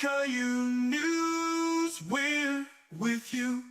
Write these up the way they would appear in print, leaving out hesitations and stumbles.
Lanka News, we're with you.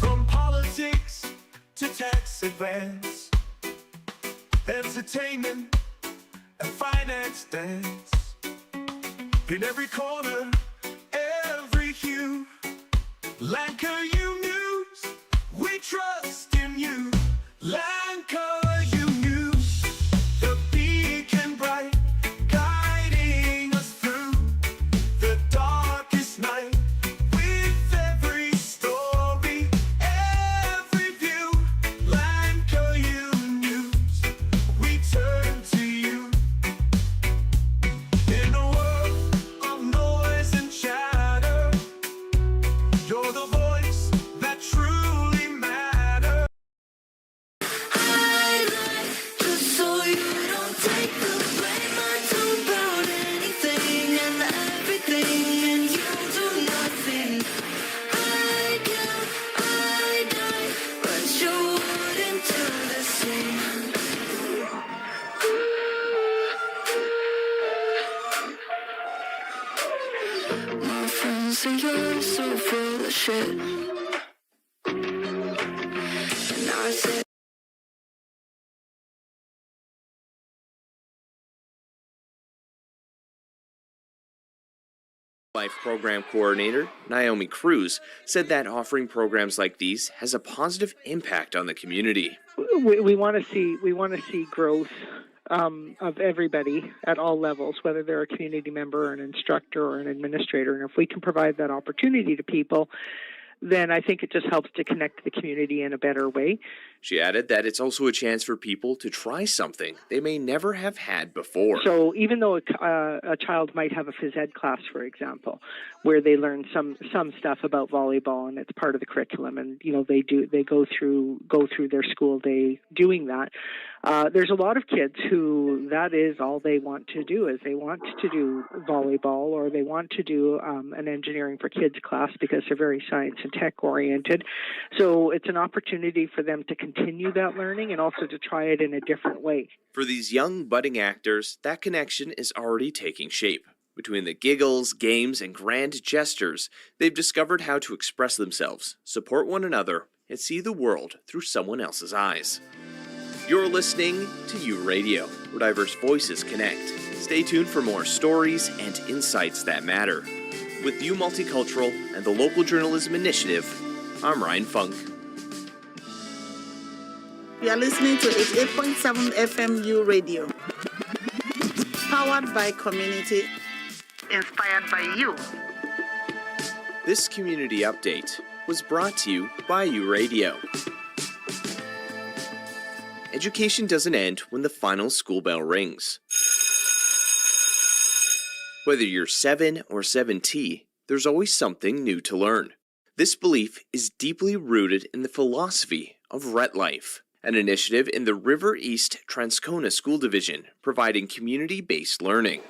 From politics to tax advance, entertainment and finance dance. In every corner, every hue, Lanka News, we trust in you. Lanka News, the beacon bright, guiding us through the darkest night. With every story, every view, Lanka News, we turn to you. In a world of noise and chatter, you're the voice that truly matters. I like just so you don't take the blame. I do about anything and everything, and you do nothing. I kill, I die, but you wouldn't do the same. My friends say you're so full of shit, and I say Life Program Coordinator Naomi Cruz said that offering programs like these has a positive impact on the community. We want to see growth of everybody at all levels, whether they're a community member, or an instructor, or an administrator. And if we can provide that opportunity to people, then I think it just helps to connect the community in a better way. She added that it's also a chance for people to try something they may never have had before. So even though a child might have a phys ed class, for example, where they learn some stuff about volleyball and it's part of the curriculum, and they go through their school day doing that. There's a lot of kids who that is all they want to do, is they want to do volleyball, or they want to do an engineering for kids class because they're very science and tech oriented. So it's an opportunity for them to continue that learning and also to try it in a different way. For these young budding actors, that connection is already taking shape. Between the giggles, games, and grand gestures, they've discovered how to express themselves, support one another, and see the world through someone else's eyes. You're listening to U Radio, where diverse voices connect. Stay tuned for more stories and insights that matter. With U Multicultural and the Local Journalism Initiative, I'm Ryan Funk. You are listening to 88.7 FM U Radio. Powered by community. Inspired by you. This community update was brought to you by U Radio. Education doesn't end when the final school bell rings. Whether you're 7 or 7T, there's always something new to learn. This belief is deeply rooted in the philosophy of Rett Life, an initiative in the River East Transcona School Division providing community-based learning.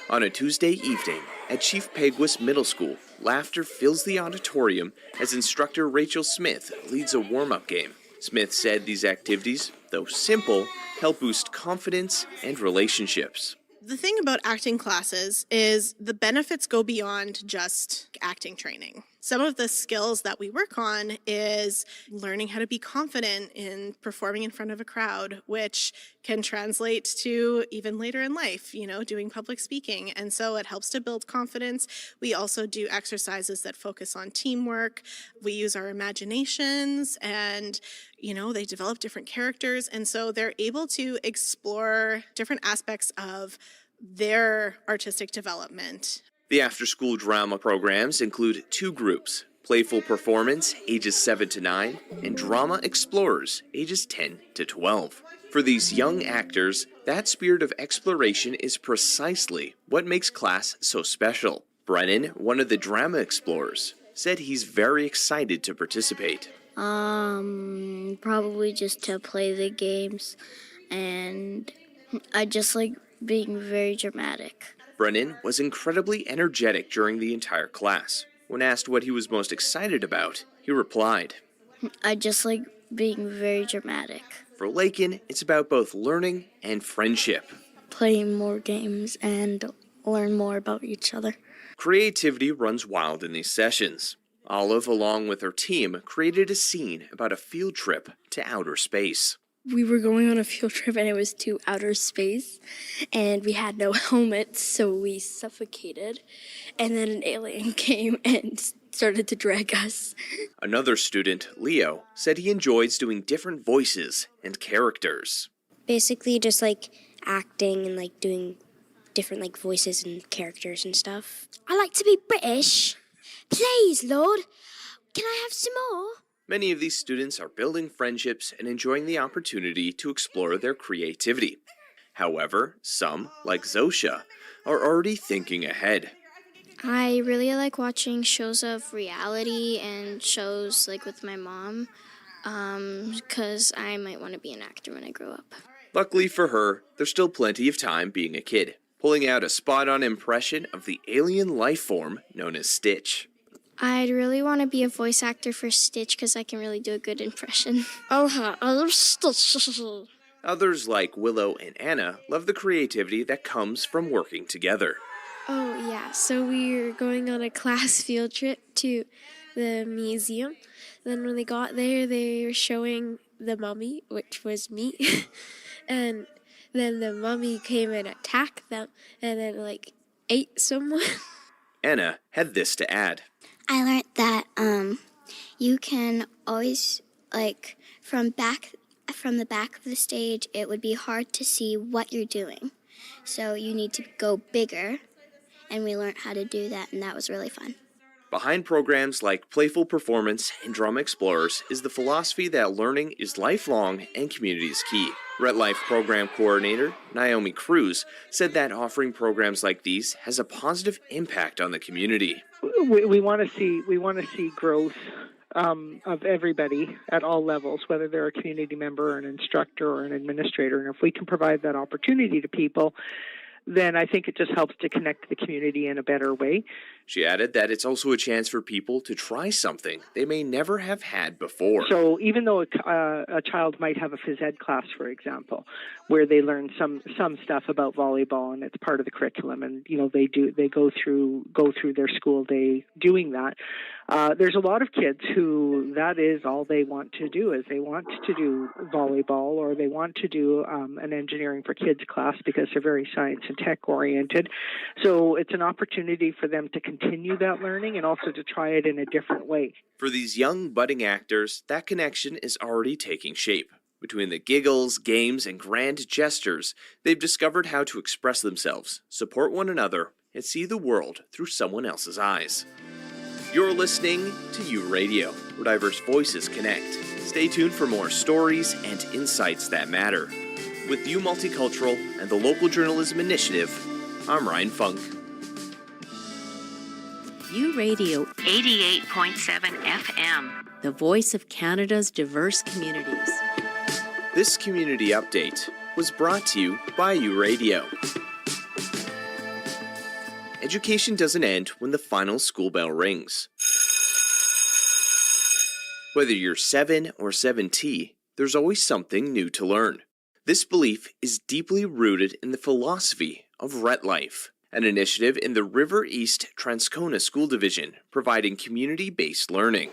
On a Tuesday evening at Chief Peguis Middle School, laughter fills the auditorium as instructor Rachel Smith leads a warm-up game. Smith said these activities, though simple, help boost confidence and relationships. The thing about acting classes is the benefits go beyond just acting training. Some of the skills that we work on is learning how to be confident in performing in front of a crowd, which can translate to even later in life, doing public speaking. And so it helps to build confidence. We also do exercises that focus on teamwork. We use our imaginations and they develop different characters. And so they're able to explore different aspects of their artistic development. The after-school drama programs include two groups: Playful Performance, ages 7 to 9, and Drama Explorers, ages 10 to 12. For these young actors, that spirit of exploration is precisely what makes class so special. Brennan, one of the Drama Explorers, said he's very excited to participate. Probably just to play the games, and I just like being very dramatic. Brennan was incredibly energetic during the entire class. When asked what he was most excited about, he replied, I just like being very dramatic. For Lakin, it's about both learning and friendship. Playing more games and learn more about each other. Creativity runs wild in these sessions. Olive, along with her team, created a scene about a field trip to outer space. We were going on a field trip and it was to outer space and we had no helmets, so we suffocated, and then an alien came and started to drag us. Another student, Leo, said he enjoys doing different voices and characters. Basically just like acting and like doing different voices and characters and stuff. I like to be British. Please, Lord, can I have some more? Many of these students are building friendships and enjoying the opportunity to explore their creativity. However, some, like Zosha, are already thinking ahead. I really like watching shows of reality and shows with my mom, because I might want to be an actor when I grow up. Luckily for her, there's still plenty of time being a kid, pulling out a spot-on impression of the alien life form known as Stitch. I'd really want to be a voice actor for Stitch because I can really do a good impression. I love Stitch. Others like Willow and Anna love the creativity that comes from working together. Oh yeah, so we were going on a class field trip to the museum. Then when they got there, they were showing the mummy, which was me. And then the mummy came and attacked them and then ate someone. Anna had this to add. I learned that you can always, from the back of the stage, it would be hard to see what you're doing. So you need to go bigger, and we learned how to do that, and that was really fun. Behind programs like Playful Performance and Drama Explorers is the philosophy that learning is lifelong and community is key. Rett Life Program Coordinator Naomi Cruz said that offering programs like these has a positive impact on the community. We want to see growth of everybody at all levels, whether they're a community member, or an instructor, or an administrator. And if we can provide that opportunity to people, then I think it just helps to connect the community in a better way. She added that it's also a chance for people to try something they may never have had before. So even though a child might have a phys ed class, for example, where they learn some stuff about volleyball and it's part of the curriculum, and they go through their school day doing that. There's a lot of kids who that is all they want to do, is they want to do volleyball, or they want to do an engineering for kids class because they're very science and tech oriented. So it's an opportunity for them to continue that learning and also to try it in a different way. For these young budding actors, that connection is already taking shape. Between the giggles, games, and grand gestures, they've discovered how to express themselves, support one another, and see the world through someone else's eyes. You're listening to U Radio, where diverse voices connect. Stay tuned for more stories and insights that matter. With U Multicultural and the Local Journalism Initiative, I'm Ryan Funk. U Radio 88.7 FM, the voice of Canada's diverse communities. This community update was brought to you by U Radio. Education doesn't end when the final school bell rings. Whether you're 7 or 7T, there's always something new to learn. This belief is deeply rooted in the philosophy of Rett Life, an initiative in the River East Transcona School Division, providing community-based learning.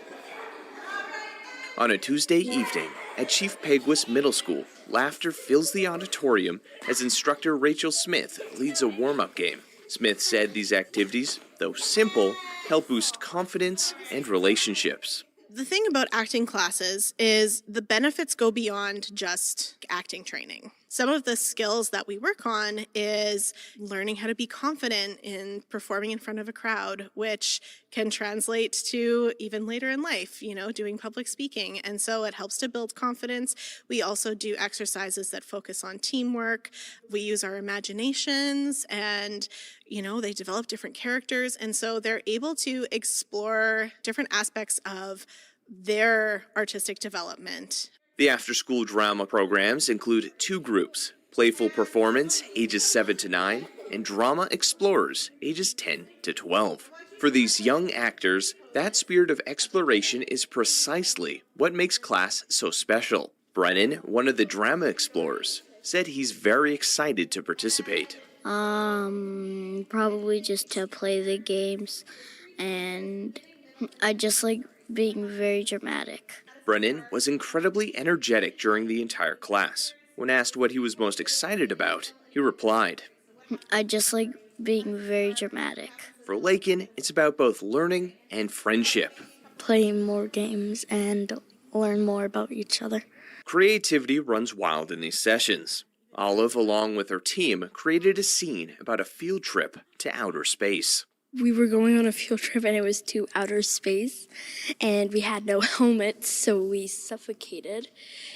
On a Tuesday evening at Chief Peguis Middle School, laughter fills the auditorium as instructor Rachel Smith leads a warm-up game. Smith said these activities, though simple, help boost confidence and relationships. The thing about acting classes is the benefits go beyond just acting training. Some of the skills that we work on is learning how to be confident in performing in front of a crowd, which can translate to even later in life, doing public speaking. And so it helps to build confidence. We also do exercises that focus on teamwork. We use our imaginations and, they develop different characters. And so they're able to explore different aspects of their artistic development. The after-school drama programs include two groups, Playful Performance, ages 7 to 9, and Drama Explorers, ages 10 to 12. For these young actors, that spirit of exploration is precisely what makes class so special. Brennan, one of the Drama Explorers, said he's very excited to participate. Probably just to play the games, and I just like being very dramatic. Brennan was incredibly energetic during the entire class. When asked what he was most excited about, he replied, I just like being very dramatic. For Lakin, it's about both learning and friendship. Playing more games and learn more about each other. Creativity runs wild in these sessions. Olive, along with her team, created a scene about a field trip to outer space. We were going on a field trip and it was to outer space and we had no helmets, so we suffocated,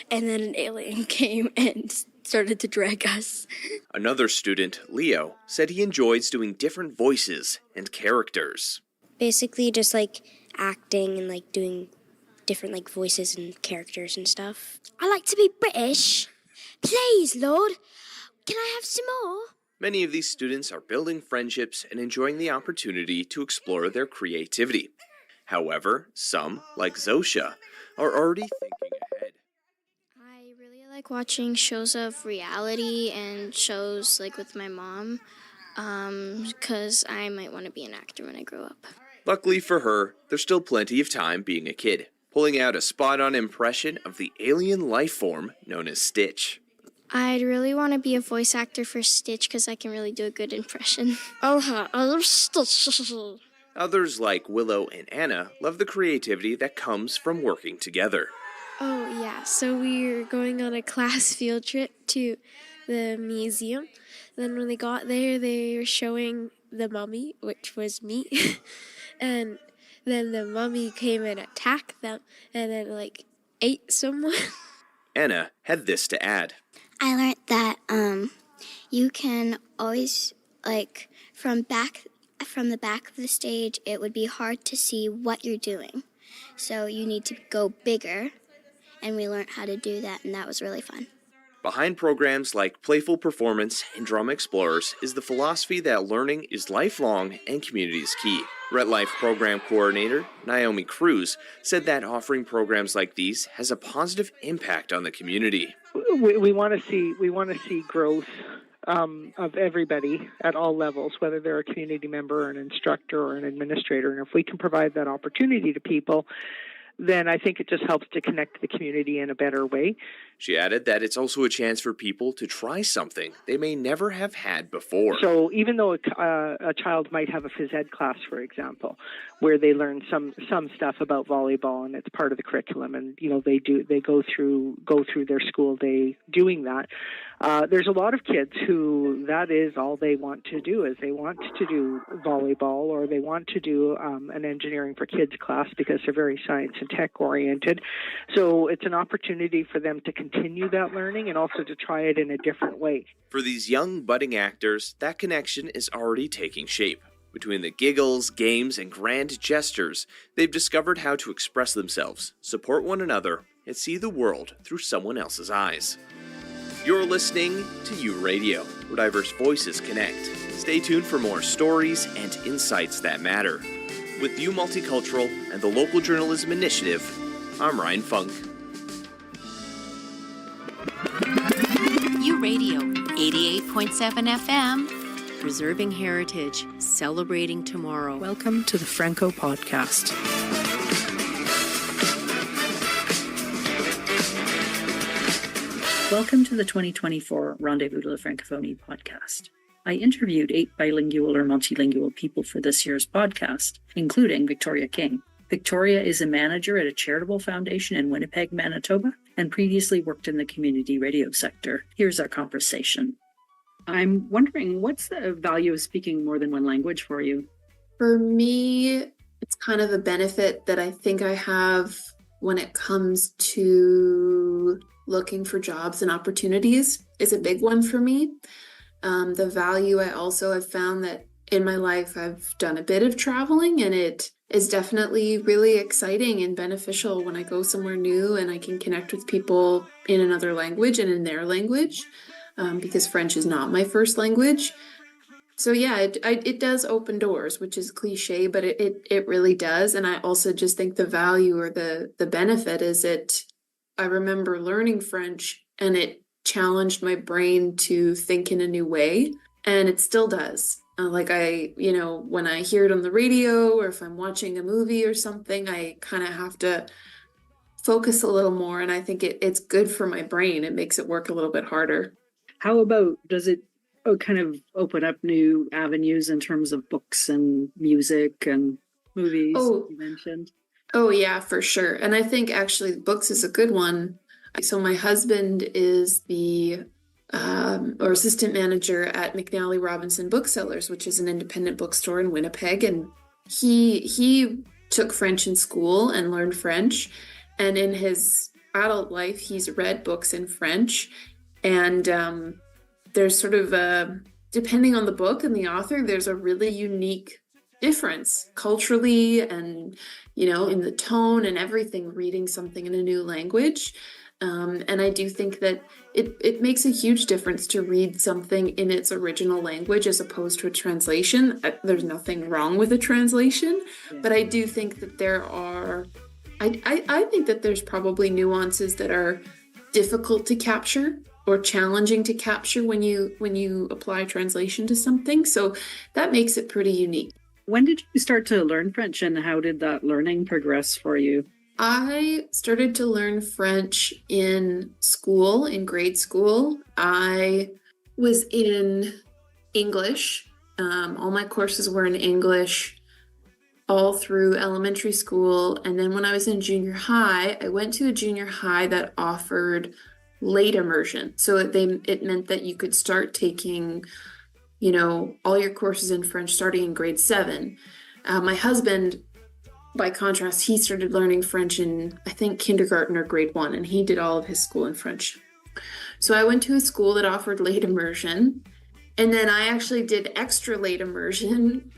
and then an alien came and started to drag us. Another student, Leo, said he enjoys doing different voices and characters. Basically just acting and doing different voices and characters and stuff. I like to be British. Please, Lord, can I have some more? Many of these students are building friendships and enjoying the opportunity to explore their creativity. However, some, like Zosha, are already thinking ahead. I really like watching shows of reality and shows with my mom, because I might want to be an actor when I grow up. Luckily for her, there's still plenty of time being a kid, pulling out a spot-on impression of the alien life form known as Stitch. I'd really want to be a voice actor for Stitch because I can really do a good impression. I love Stitch. Others like Willow and Anna love the creativity that comes from working together. Oh, yeah. So we were going on a class field trip to the museum. Then when they got there, they were showing the mummy, which was me. And then the mummy came and attacked them and then, ate someone. Anna had this to add. I learned that you can always, from the back of the stage, it would be hard to see what you're doing. So you need to go bigger, and we learned how to do that, and that was really fun. Behind programs like Playful Performance and Drama Explorers is the philosophy that learning is lifelong and community is key. Red Life Program Coordinator Naomi Cruz said that offering programs like these has a positive impact on the community. We want to see growth of everybody at all levels, whether they're a community member, or an instructor, or an administrator. And if we can provide that opportunity to people, then I think it just helps to connect the community in a better way. She added that it's also a chance for people to try something they may never have had before. So even though a child might have a phys ed class, for example, where they learn some stuff about volleyball and it's part of the curriculum, and they go through their school day doing that. There's a lot of kids who that is all they want to do, is they want to do volleyball, or they want to do an engineering for kids class because they're very science and tech oriented. So it's an opportunity for them to continue that learning and also to try it in a different way. For these young budding actors, that connection is already taking shape. Between the giggles, games, and grand gestures, they've discovered how to express themselves, support one another, and see the world through someone else's eyes. You're listening to U Radio, where diverse voices connect. Stay tuned for more stories and insights that matter. With U Multicultural and the Local Journalism Initiative, I'm Ryan Funk. U Radio 88.7 FM, preserving heritage, celebrating tomorrow. Welcome to the Franco Podcast. Welcome to the 2024 Rendezvous de la Francophonie podcast. I interviewed 8 bilingual or multilingual people for this year's podcast, including Victoria King. Victoria is a manager at a charitable foundation in Winnipeg, Manitoba, and previously worked in the community radio sector. Here's our conversation. I'm wondering, what's the value of speaking more than one language for you? For me, it's kind of a benefit that I think I have when it comes to looking for jobs and opportunities is a big one for me. The value I also have found that in my life, I've done a bit of traveling, and it is definitely really exciting and beneficial when I go somewhere new and I can connect with people in another language and in their language, because French is not my first language. So yeah, it does open doors, which is cliche, but it really does. And I also just think the value or the benefit is I remember learning French and it challenged my brain to think in a new way, and it still does. When I hear it on the radio or if I'm watching a movie or something, I kind of have to focus a little more, and I think it's good for my brain. It makes it work a little bit harder. How about, does it kind of open up new avenues in terms of books and music and movies you mentioned? Oh, yeah, for sure. And I think actually books is a good one. So my husband is the assistant manager at McNally Robinson Booksellers, which is an independent bookstore in Winnipeg. And he took French in school and learned French. And in his adult life, he's read books in French. And there's sort of depending on the book and the author, there's a really unique difference culturally and, in the tone and everything, reading something in a new language. And I do think that it makes a huge difference to read something in its original language as opposed to a translation. There's nothing wrong with a translation, but I do think that I think that there's probably nuances that are difficult to capture or challenging to capture when you apply translation to something. So that makes it pretty unique. When did you start to learn French, and how did that learning progress for you? I started to learn French in school, in grade school. I was in English. All my courses were in English all through elementary school. And then when I was in junior high, I went to a junior high that offered late immersion. So it meant that you could start taking all your courses in French starting in grade 7. My husband, by contrast, he started learning French in, I think, kindergarten or grade 1, and he did all of his school in French. So I went to a school that offered late immersion, and then I actually did extra late immersion.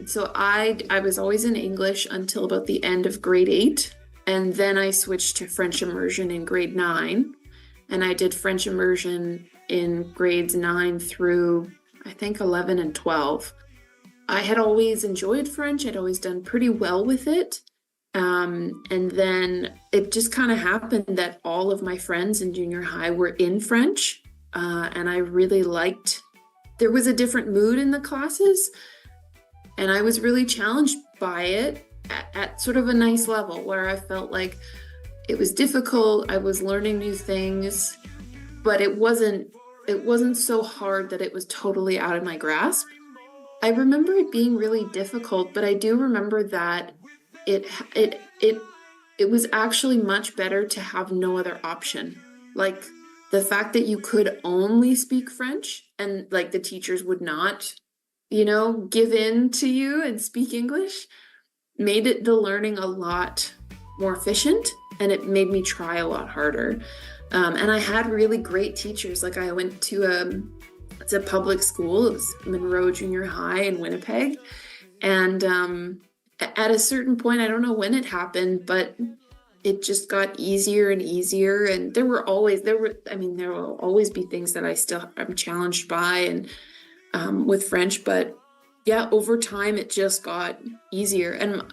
So I was always in English until about the end of grade 8, and then I switched to French immersion in grade 9, and I did French immersion in grades 9 through, I think, 11 and 12. I had always enjoyed French. I'd always done pretty well with it. And then it just kind of happened that all of my friends in junior high were in French. And I really there was a different mood in the classes. And I was really challenged by it at sort of a nice level where I felt like it was difficult. I was learning new things, but it wasn't so hard that it was totally out of my grasp. I remember it being really difficult, but I do remember that it was actually much better to have no other option. Like the fact that you could only speak French and like the teachers would not, give in to you and speak English made the learning a lot more efficient, and it made me try a lot harder. And I had really great teachers. Like I went to it's a public school. It was Monroe Junior High in Winnipeg. And at a certain point, I don't know when it happened, but it just got easier and easier. And there will always be things that I'm challenged by and with French. But yeah, over time, it just got easier. And,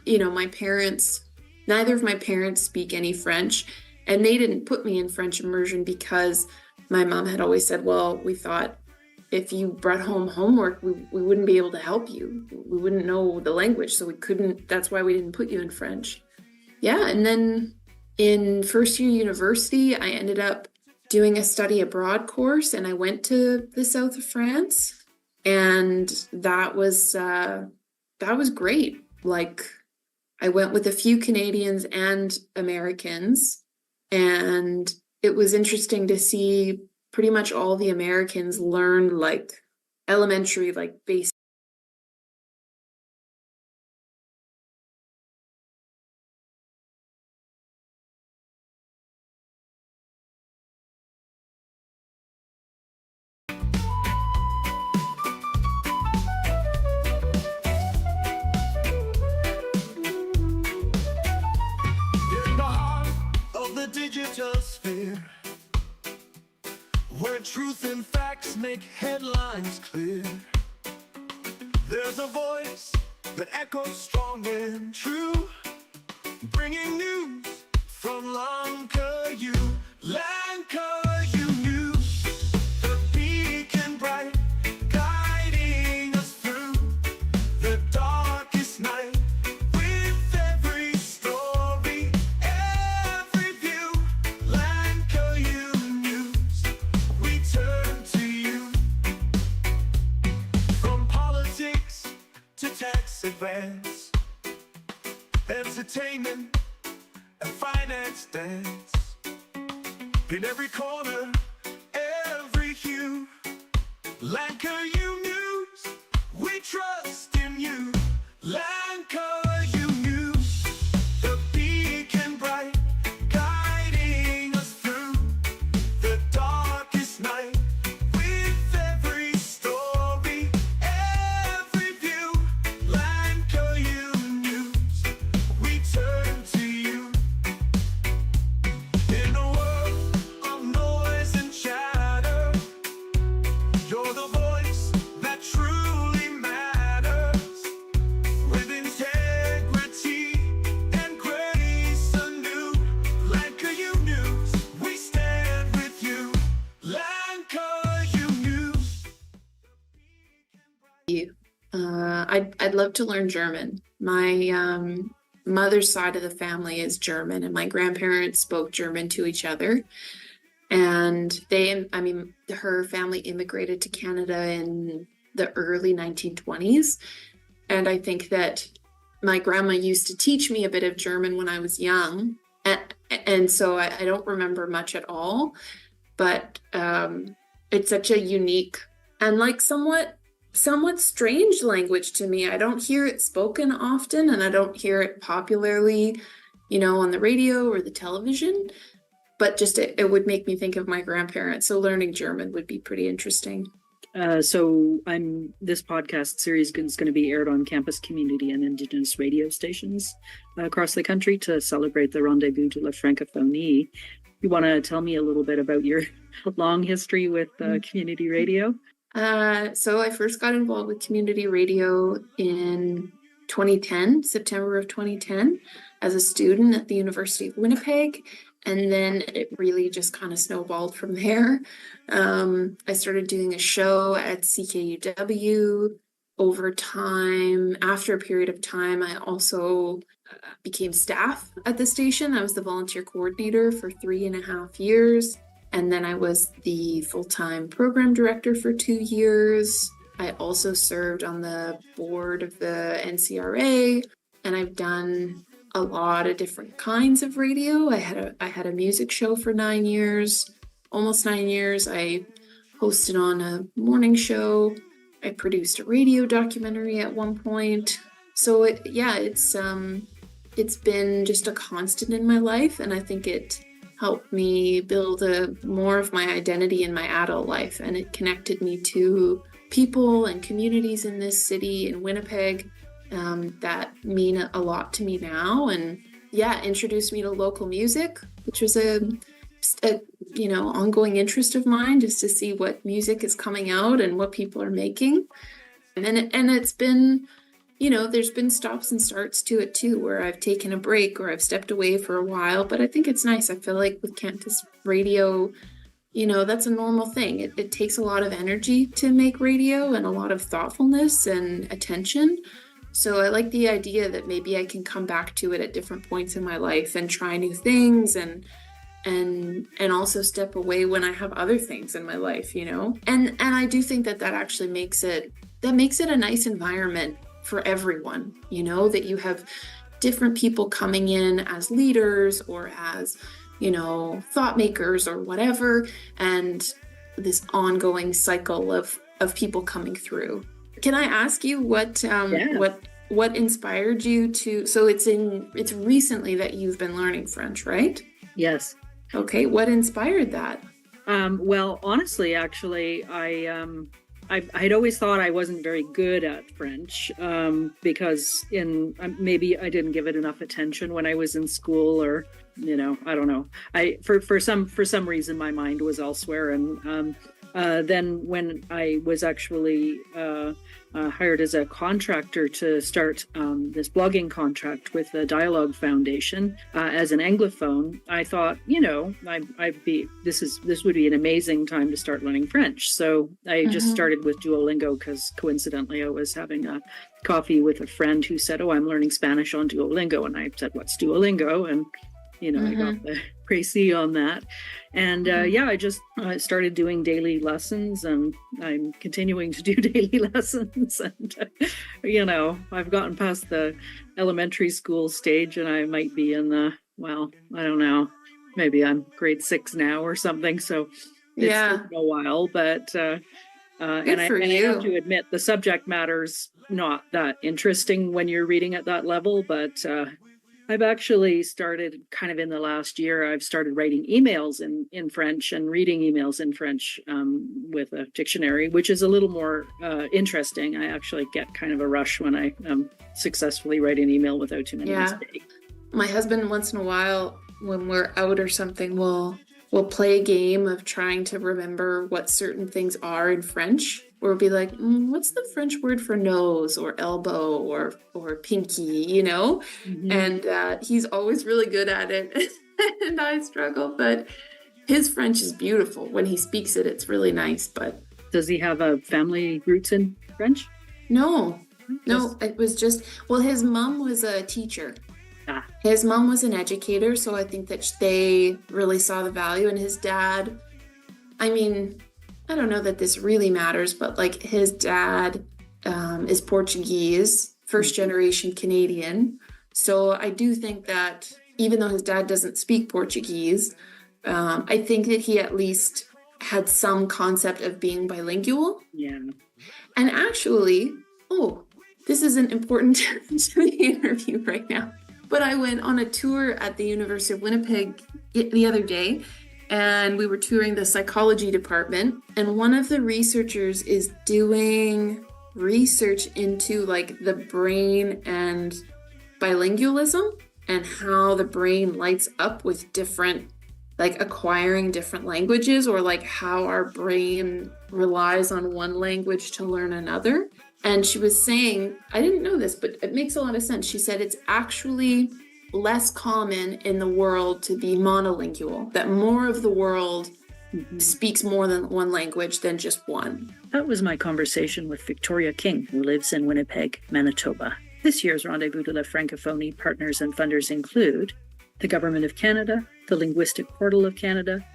neither of my parents speak any French. And they didn't put me in French immersion because my mom had always said, well, we thought if you brought home homework, we wouldn't be able to help you. We wouldn't know the language, so we couldn't, that's why we didn't put you in French. Yeah, and then in first year university, I ended up doing a study abroad course, and I went to the south of France, and that was great. Like, I went with a few Canadians and Americans, and it was interesting to see pretty much all the Americans learn like elementary, like basic. In the heart of the digital sphere, where truth and facts make headlines clear, there's a voice that echoes strong and true, bringing news from Lanka-U. Lanka-U News, the beacon bright, guiding us through the darkest night. With every story, every view, Lanka-U News, we turn to you. From politics to tax advance, entertainment and finance dance, in every corner, every hue, Lanka-U News, we trust in you. Lanka-U News, the beacon bright, guiding us through the darkest night. With every story, every view, Lanka-U News, we turn to you. In a world of noise and chatter, you're the voice that truly matters. With integrity and grace anew, Lanka-U News, we stand with you. Lanka-U News. I'd love to learn German. My mother's side of the family is German, and my grandparents spoke German to each other. And her family immigrated to Canada in the early 1920s. And I think that my grandma used to teach me a bit of German when I was young. And so I don't remember much at all. But it's such a unique and like somewhat strange language to me. I don't hear it spoken often, and I don't hear it popularly, on the radio or the television. But just it would make me think of my grandparents. So learning German would be pretty interesting. So this podcast series is going to be aired on campus, community, and Indigenous radio stations across the country to celebrate the Rendezvous de la Francophonie. You want to tell me a little bit about your long history with community radio? So I first got involved with community radio in 2010, September of 2010, as a student at the University of Winnipeg. And then it really just kind of snowballed from there. I started doing a show at CKUW. Over time, after a period of time, I also became staff at the station. I was the volunteer coordinator for 3.5 years. And then I was the full-time program director for 2 years. I also served on the board of the NCRA, and I've done a lot of different kinds of radio. I had a music show for 9 years, almost 9 years. I hosted on a morning show. I produced a radio documentary at one point. So it's been just a constant in my life, and I think it helped me build more of my identity in my adult life, and it connected me to people and communities in this city, in Winnipeg, that mean a lot to me now. And introduced me to local music, which was a ongoing interest of mine, just to see what music is coming out and what people are making. And it's been, there's been stops and starts to it too, where I've taken a break or I've stepped away for a while, but I think it's nice. I feel like with campus radio, that's a normal thing. It takes a lot of energy to make radio and a lot of thoughtfulness and attention. So I like the idea that maybe I can come back to it at different points in my life and try new things and also step away when I have other things in my life, And I do think that actually makes it a nice environment for everyone, that you have different people coming in as leaders or as thought makers or whatever, and this ongoing cycle of people coming through. Can I ask you what inspired you to? So it's recently that you've been learning French, right? Yes. Okay. What inspired that? Well, honestly, actually, I'd always thought I wasn't very good at French because maybe I didn't give it enough attention when I was in school, or I don't know. For some reason my mind was elsewhere, and then when I was actually hired as a contractor to start this blogging contract with the Dialogue Foundation as an Anglophone, I thought, this would be an amazing time to start learning French. So I just started with Duolingo because coincidentally I was having a coffee with a friend who said, "Oh, I'm learning Spanish on Duolingo," and I said, "What's Duolingo?" And I got the précis on that. And I just started doing daily lessons, and I'm continuing to do daily lessons. And, I've gotten past the elementary school stage, and I might be in I don't know, maybe I'm grade 6 now or something. So it's taken a while, but I have to admit the subject matter's not that interesting when you're reading at that level, but I've actually started kind of in the last year, I've started writing emails in French and reading emails in French with a dictionary, which is a little more interesting. I actually get kind of a rush when I successfully write an email without too many mistakes. My husband, once in a while, when we're out or something, will play a game of trying to remember what certain things are in French. Or we'll be like, what's the French word for nose or elbow or pinky, And he's always really good at it. And I struggle, but his French is beautiful. When he speaks it, it's really nice. But does he have a family roots in French? No, it was just, his mom was a teacher. His mom was an educator, so I think that they really saw the value. And his dad, I don't know that this really matters, but like his dad is Portuguese, first generation Canadian. So I do think that even though his dad doesn't speak Portuguese, I think that he at least had some concept of being bilingual. Yeah. And actually, this isn't important to the interview right now, but I went on a tour at the University of Winnipeg the other day, and we were touring the psychology department, and one of the researchers is doing research into like the brain and bilingualism and how the brain lights up with different, like acquiring different languages, or like how our brain relies on one language to learn another. And she was saying, I didn't know this, but it makes a lot of sense. She said it's actually less common in the world to be monolingual, that more of the world speaks more than one language than just one. That was my conversation with Victoria King, who lives in Winnipeg, Manitoba. This year's Rendezvous de la Francophonie partners and funders include the Government of Canada, the Linguistic Portal of Canada,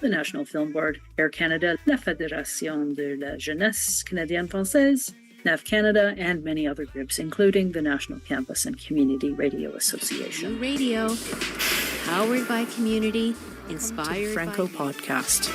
the National Film Board, Air Canada, La Fédération de la Jeunesse Canadienne-Française, NAV Canada, and many other groups, including the National Campus and Community Radio Association. New radio, powered by community, inspired Franco by Podcast.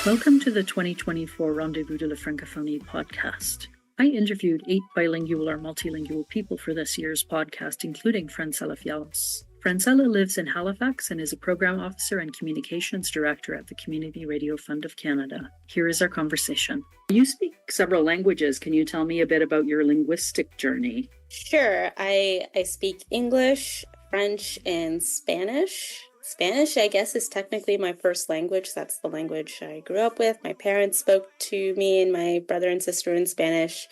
Welcome to the 2024 Rendezvous de la Francophonie podcast. I interviewed 8 bilingual or multilingual people for this year's podcast, including Francella Fialos. Francella lives in Halifax and is a program officer and communications director at the Community Radio Fund of Canada. Here is our conversation. You speak several languages. Can you tell me a bit about your linguistic journey? Sure. I speak English, French, and Spanish. Spanish, I guess, is technically my first language. That's the language I grew up with. My parents spoke to me and my brother and sister in Spanish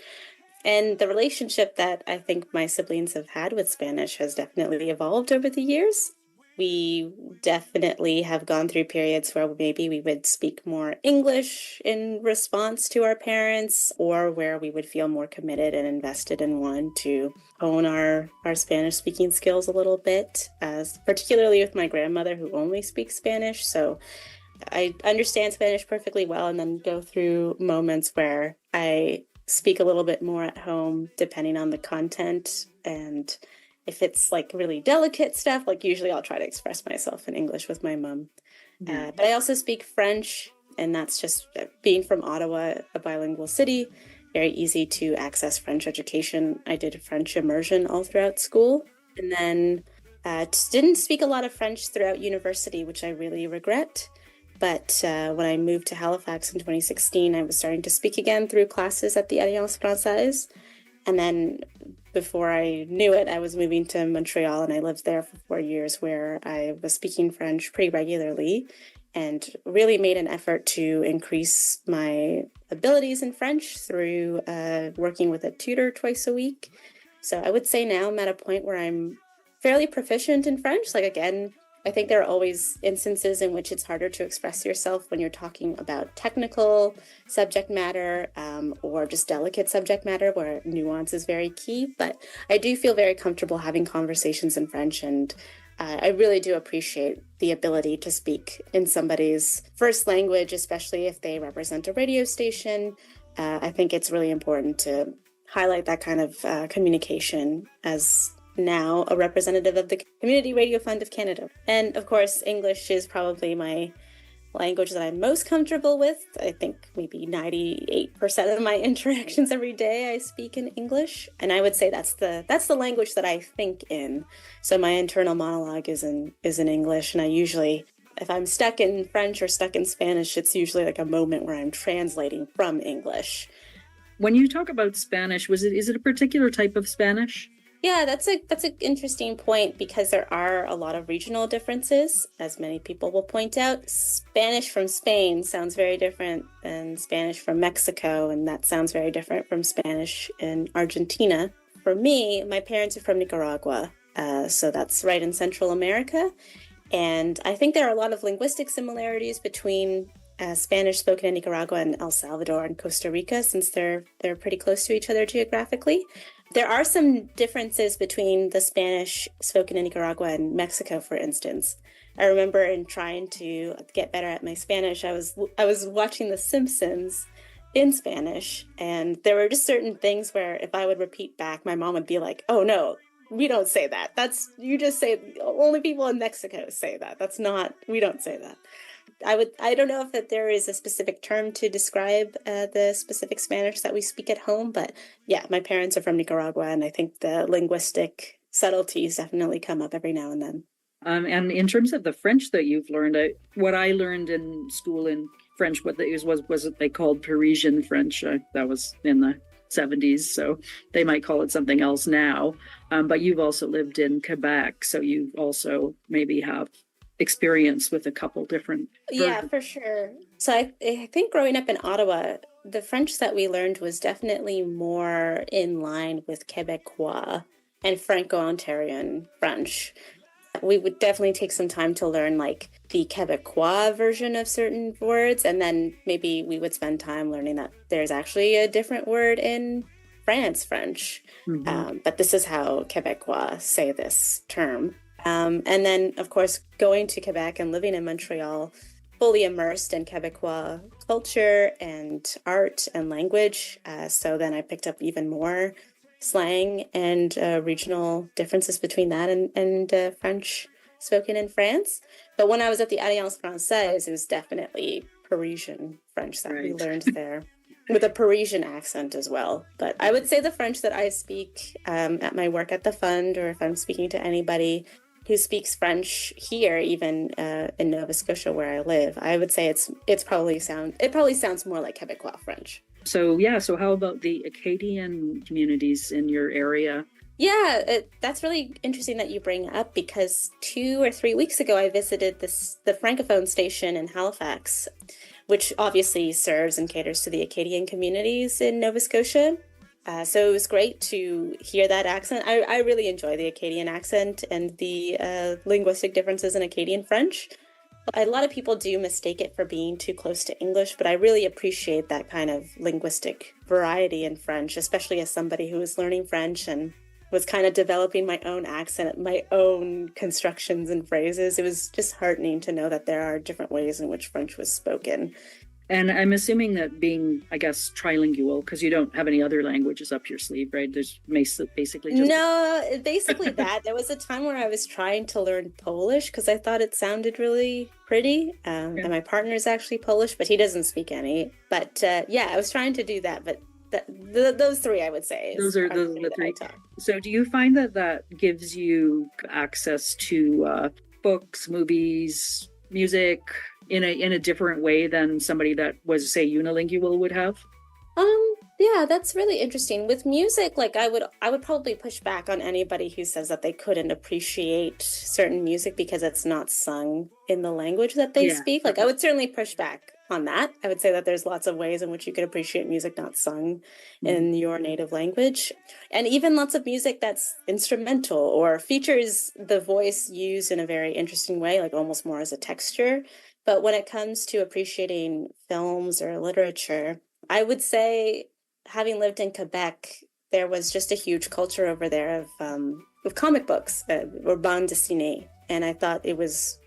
And the relationship that I think my siblings have had with Spanish has definitely evolved over the years. We definitely have gone through periods where maybe we would speak more English in response to our parents, or where we would feel more committed and invested and want to hone our Spanish speaking skills a little bit, as particularly with my grandmother who only speaks Spanish. So I understand Spanish perfectly well, and then go through moments where I speak a little bit more at home depending on the content. And if it's like really delicate stuff, like usually I'll try to express myself in English with my mom. But I also speak French, and that's just being from Ottawa, a bilingual city, very easy to access French education. I did French immersion all throughout school, and then didn't speak a lot of French throughout university, which I really regret. But when I moved to Halifax in 2016, I was starting to speak again through classes at the Alliance Française. And then before I knew it, I was moving to Montreal, and I lived there for 4 years, where I was speaking French pretty regularly and really made an effort to increase my abilities in French through working with a tutor twice a week. So I would say now I'm at a point where I'm fairly proficient in French. Like, again, I think there are always instances in which it's harder to express yourself when you're talking about technical subject matter or just delicate subject matter where nuance is very key. But I do feel very comfortable having conversations in French, and I really do appreciate the ability to speak in somebody's first language, especially if they represent a radio station. I think it's really important to highlight that kind of communication as now a representative of the Community Radio Fund of Canada. And of course, English is probably my language that I'm most comfortable with. I think maybe 98% of my interactions every day I speak in English. And I would say that's the language that I think in. So my internal monologue is in English. And I usually, if I'm stuck in French or stuck in Spanish, it's usually like a moment where I'm translating from English. When you talk about Spanish, is it a particular type of Spanish? Yeah, that's an interesting point, because there are a lot of regional differences, as many people will point out. Spanish from Spain sounds very different than Spanish from Mexico, and that sounds very different from Spanish in Argentina. For me, my parents are from Nicaragua, so that's right in Central America. And I think there are a lot of linguistic similarities between Spanish spoken in Nicaragua and El Salvador and Costa Rica, since they're pretty close to each other geographically. There are some differences between the Spanish spoken in Nicaragua and Mexico, for instance. I remember in trying to get better at my Spanish, I was watching The Simpsons in Spanish, and there were just certain things where if I would repeat back, my mom would be like, "Oh no, we don't say that. You just say, only people in Mexico say that. We don't say that." I don't know if there is a specific term to describe the specific Spanish that we speak at home, but yeah, my parents are from Nicaragua, and I think the linguistic subtleties definitely come up every now and then. And in terms of the French that you've learned, what I learned in school in French, what they called Parisian French. That was in the 70s, so they might call it something else now. But you've also lived in Quebec, so you also maybe have experience with a couple different versions. Yeah, for sure. So I think growing up in Ottawa, the French that we learned was definitely more in line with Quebecois and Franco-Ontarian French. We would definitely take some time to learn like the Quebecois version of certain words, and then maybe we would spend time learning that there's actually a different word in France French. Mm-hmm. But this is how Quebecois say this term. And then, of course, going to Quebec and living in Montreal, fully immersed in Quebecois culture and art and language. So then I picked up even more slang and regional differences between that and French spoken in France. But when I was at the Alliance Française, it was definitely Parisian French that we learned there, with a Parisian accent as well. But I would say the French that I speak at my work at the fund, or if I'm speaking to anybody who speaks French here, even in Nova Scotia where I live, I would say it probably sounds more like Quebecois French. So how about the Acadian communities in your area? Yeah, that's really interesting that you bring up, because 2 or 3 weeks ago I visited the Francophone station in Halifax, which obviously serves and caters to the Acadian communities in Nova Scotia. So it was great to hear that accent. I really enjoy the Acadian accent and the linguistic differences in Acadian French. A lot of people do mistake it for being too close to English, but I really appreciate that kind of linguistic variety in French, especially as somebody who was learning French and was kind of developing my own accent, my own constructions and phrases. It was just heartening to know that there are different ways in which French was spoken. And I'm assuming that being, I guess, trilingual, because you don't have any other languages up your sleeve, right? There's basically just... No, basically that. There was a time where I was trying to learn Polish because I thought it sounded really pretty. And my partner is actually Polish, but he doesn't speak any. But yeah, I was trying to do that. But those three, I would say. Those are the three. So do you find that gives you access to books, movies, music, in a different way than somebody that was, say, unilingual would have? Yeah, that's really interesting. With music, like I would probably push back on anybody who says that they couldn't appreciate certain music because it's not sung in the language that they speak. Like I would certainly push back on that. I would say that there's lots of ways in which you can appreciate music not sung in your native language. And even lots of music that's instrumental or features the voice used in a very interesting way, like almost more as a texture. But when it comes to appreciating films or literature, I would say, having lived in Quebec, there was just a huge culture over there of comic books or bande dessinée, and I thought it was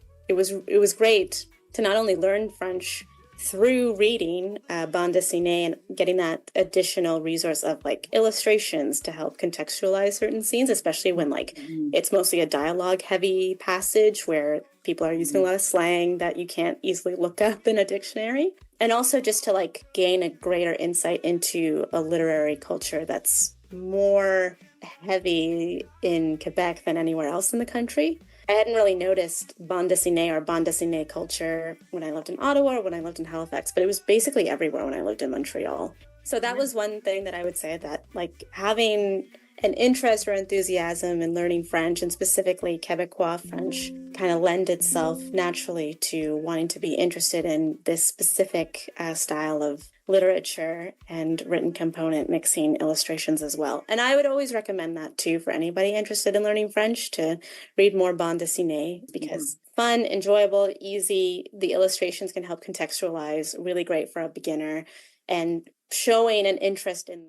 great to not only learn French through reading bande dessinée and getting that additional resource of like illustrations to help contextualize certain scenes, especially when like it's mostly a dialogue heavy passage where people are using a lot of slang that you can't easily look up in a dictionary. And also just to like gain a greater insight into a literary culture that's more heavy in Quebec than anywhere else in the country. I hadn't really noticed bande dessinée or bande dessinée culture when I lived in Ottawa or when I lived in Halifax, but it was basically everywhere when I lived in Montreal. So that was one thing that I would say, that like having an interest or enthusiasm in learning French, and specifically Quebecois French, kind of lend itself naturally to wanting to be interested in this specific style of literature and written component, mixing illustrations as well. And I would always recommend that too for anybody interested in learning French, to read more bande dessinée, because fun, enjoyable, easy. The illustrations can help contextualize, really great for a beginner, and showing an interest in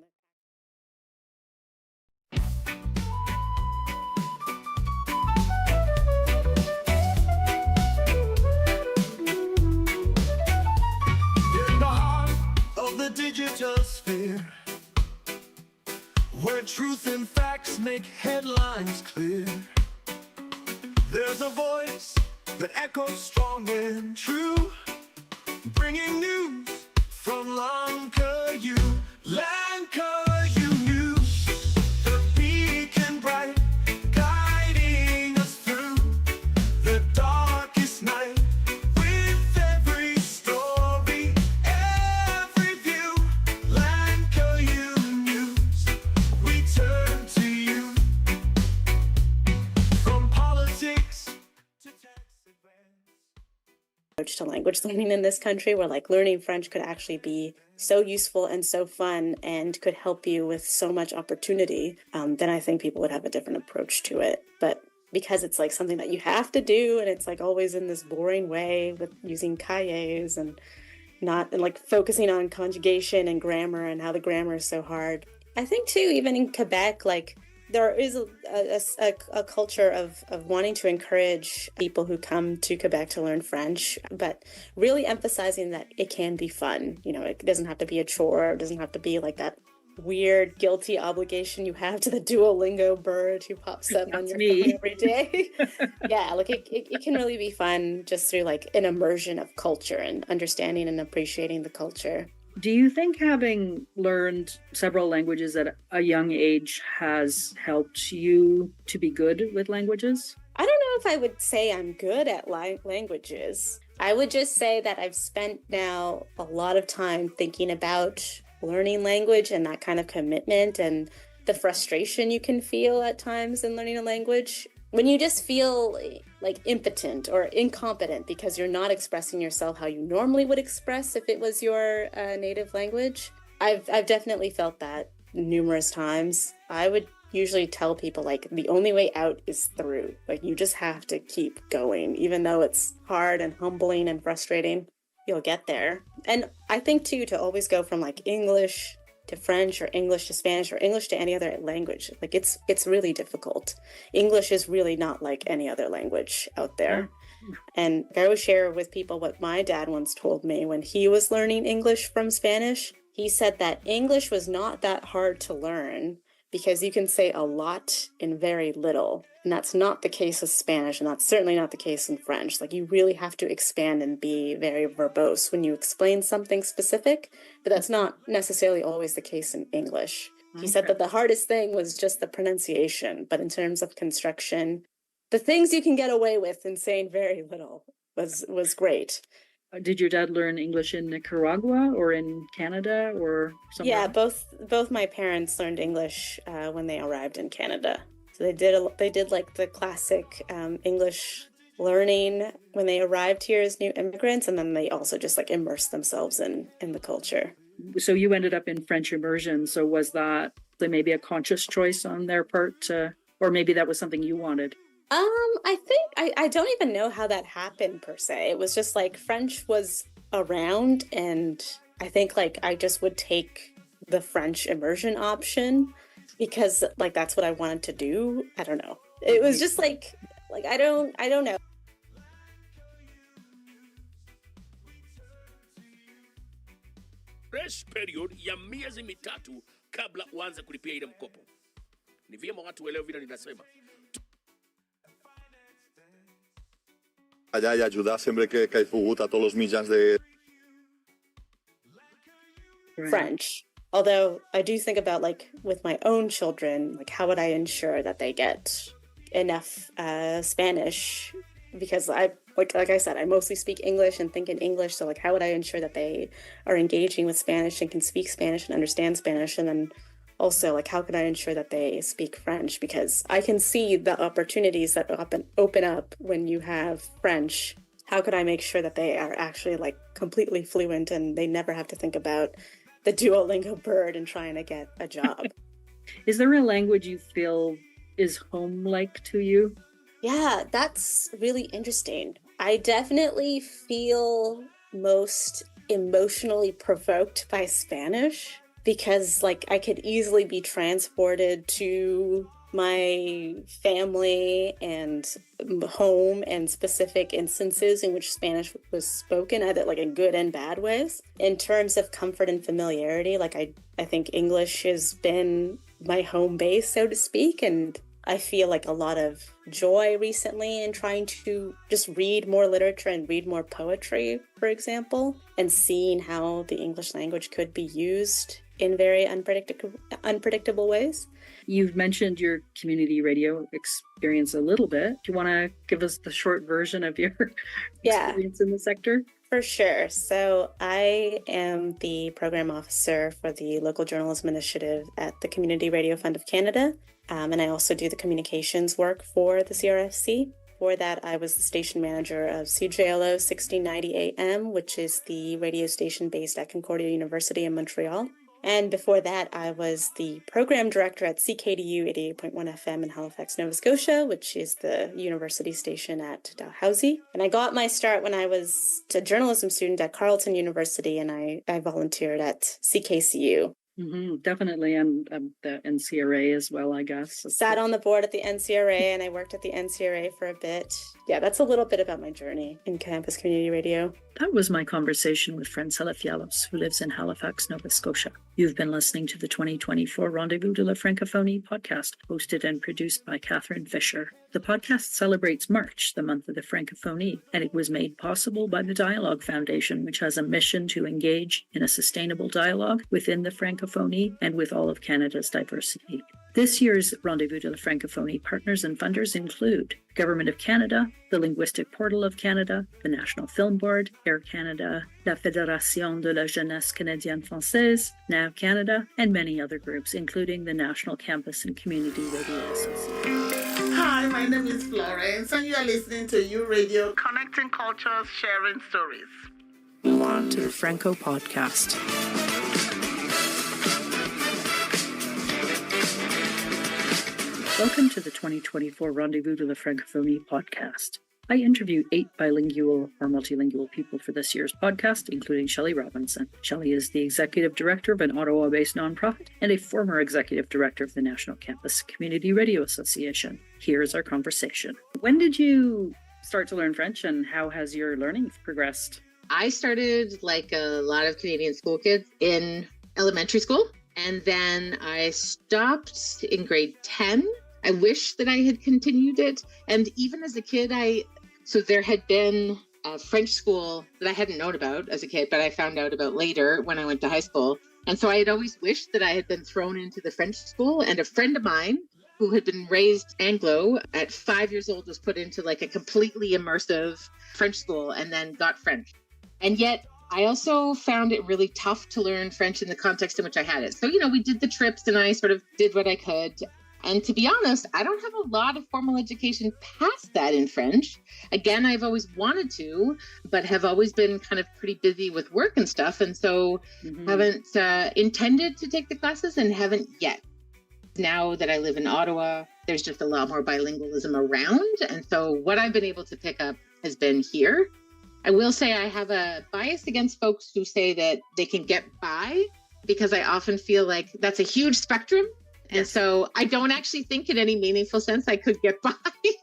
the digital sphere, where truth and facts make headlines clear. There's a voice that echoes strong and true, bringing news from Lancayu, Lancayu News, the beacon bright, guiding us through the darkest night. To language learning in this country, where like learning French could actually be so useful and so fun and could help you with so much opportunity, then I think people would have a different approach to it. But because it's like something that you have to do, and it's like always in this boring way with using cahiers and like focusing on conjugation and grammar and how the grammar is so hard. I think too, even in Quebec, like there is a culture of wanting to encourage people who come to Quebec to learn French, but really emphasizing that it can be fun. You know, it doesn't have to be a chore. It doesn't have to be like that weird, guilty obligation you have to the Duolingo bird who pops up on your phone every day. Yeah, like it can really be fun just through like an immersion of culture and understanding and appreciating the culture. Do you think having learned several languages at a young age has helped you to be good with languages? I don't know if I would say I'm good at languages. I would just say that I've spent now a lot of time thinking about learning language and that kind of commitment and the frustration you can feel at times in learning a language. When you just feel like impotent or incompetent because you're not expressing yourself how you normally would express if it was your native language. I've definitely felt that numerous times, I would usually tell people like the only way out is through. Like you just have to keep going, even though it's hard and humbling and frustrating, you'll get there. And I think too, to always go from like English to French or English to Spanish or English to any other language, like it's really difficult. English is really not like any other language out there. And I always share with people what my dad once told me when he was learning English from Spanish. He said that English was not that hard to learn because you can say a lot in very little. And that's not the case with Spanish, and that's certainly not the case in French. Like, you really have to expand and be very verbose when you explain something specific, but that's not necessarily always the case in English. He said that the hardest thing was just the pronunciation, but in terms of construction, the things you can get away with in saying very little was great. Did your dad learn English in Nicaragua or in Canada or somewhere? Yeah, both my parents learned English when they arrived in Canada. So they did like the classic English learning when they arrived here as new immigrants, and then they also just like immersed themselves in the culture. So you ended up in French immersion. So was that maybe a conscious choice on their part, or maybe that was something you wanted? I think I don't even know how that happened per se. It was just like French was around, and I think like I just would take the French immersion option because like that's what I wanted to do. I don't know. It was just like I don't know. Fresh period ya miezi mitatu kabla uanze kulipia ile mkopo. Ni vyema watu waelewe vile ninasema. Allà i ajudar sempre que he pogut a tots els mitjans de... French. Although I do think about like with my own children, like how would I ensure that they get enough Spanish? Because like I said, I mostly speak English and think in English. So like how would I ensure that they are engaging with Spanish and can speak Spanish and understand Spanish? And then also like how could I ensure that they speak French? Because I can see the opportunities that open up when you have French. How could I make sure that they are actually like completely fluent and they never have to think about the Duolingo bird and trying to get a job? Is there a language you feel is home-like to you? Yeah, that's really interesting. I definitely feel most emotionally provoked by Spanish because like I could easily be transported to my family and home and specific instances in which Spanish was spoken, either like in good and bad ways. In terms of comfort and familiarity, like I think English has been my home base, so to speak, and I feel like a lot of joy recently in trying to just read more literature and read more poetry, for example, and seeing how the English language could be used in very unpredictable ways. You've mentioned your community radio experience a little bit. Do you want to give us the short version of your experience in the sector? For sure. So I am the program officer for the Local Journalism Initiative at the Community Radio Fund of Canada. And I also do the communications work for the CRFC. For that, I was the station manager of CJLO 1690 AM, which is the radio station based at Concordia University in Montreal. And before that, I was the program director at CKDU 88.1 FM in Halifax, Nova Scotia, which is the university station at Dalhousie. And I got my start when I was a journalism student at Carleton University, and I volunteered at CKCU. Definitely, and the NCRA as well, I guess. Sat on the board at the NCRA, and I worked at the NCRA for a bit. Yeah, that's a little bit about my journey in campus community radio. That was my conversation with Francella Fialos, who lives in Halifax, Nova Scotia. You've been listening to the 2024 Rendezvous de la Francophonie podcast, hosted and produced by Catherine Fisher. The podcast celebrates March, the month of the Francophonie, and it was made possible by the Dialogue Foundation, which has a mission to engage in a sustainable dialogue within the Francophonie and with all of Canada's diversity. This year's Rendezvous de la Francophonie partners and funders include Government of Canada, the Linguistic Portal of Canada, the National Film Board, Air Canada, La Fédération de la Jeunesse Canadienne Française, NAV Canada, and many other groups, including the National Campus and Community Radio Association. Hi, my name is Florence, and you are listening to U Radio, connecting cultures, sharing stories. Move on to the Franco Podcast. Welcome to the 2024 Rendezvous de la Francophonie podcast. I interviewed 8 bilingual or multilingual people for this year's podcast, including Shelley Robinson. Shelley is the executive director of an Ottawa-based nonprofit and a former executive director of the National Campus Community Radio Association. Here's our conversation. When did you start to learn French, and how has your learning progressed? I started, like a lot of Canadian school kids, in elementary school, and then I stopped in grade 10. I wish that I had continued it. And even as a kid, so there had been a French school that I hadn't known about as a kid, but I found out about later when I went to high school. And so I had always wished that I had been thrown into the French school. And a friend of mine who had been raised Anglo at 5 years old was put into like a completely immersive French school and then got French. And yet I also found it really tough to learn French in the context in which I had it. So, we did the trips and I sort of did what I could. And to be honest, I don't have a lot of formal education past that in French. Again, I've always wanted to, but have always been kind of pretty busy with work and stuff. And so haven't intended to take the classes and haven't yet. Now that I live in Ottawa, there's just a lot more bilingualism around. And so what I've been able to pick up has been here. I will say I have a bias against folks who say that they can get by, because I often feel like that's a huge spectrum. And so I don't actually think in any meaningful sense I could get by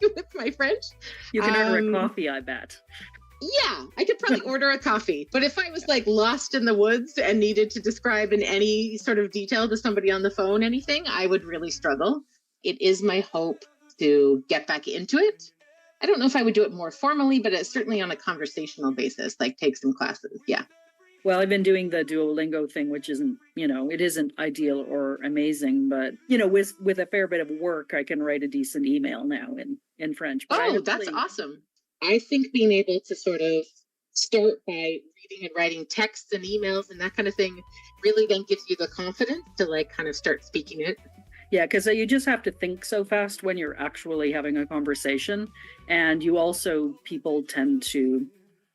with my French. You can order a coffee, I bet. Yeah, I could probably order a coffee. But if I was like lost in the woods and needed to describe in any sort of detail to somebody on the phone anything, I would really struggle. It is my hope to get back into it. I don't know if I would do it more formally, but it's certainly on a conversational basis, like take some classes. Yeah. Well, I've been doing the Duolingo thing, which isn't, it isn't ideal or amazing, but, with a fair bit of work, I can write a decent email now in French. But that's awesome. I think being able to sort of start by reading and writing texts and emails and that kind of thing really then gives you the confidence to like kind of start speaking it. Yeah, because you just have to think so fast when you're actually having a conversation. And people tend to,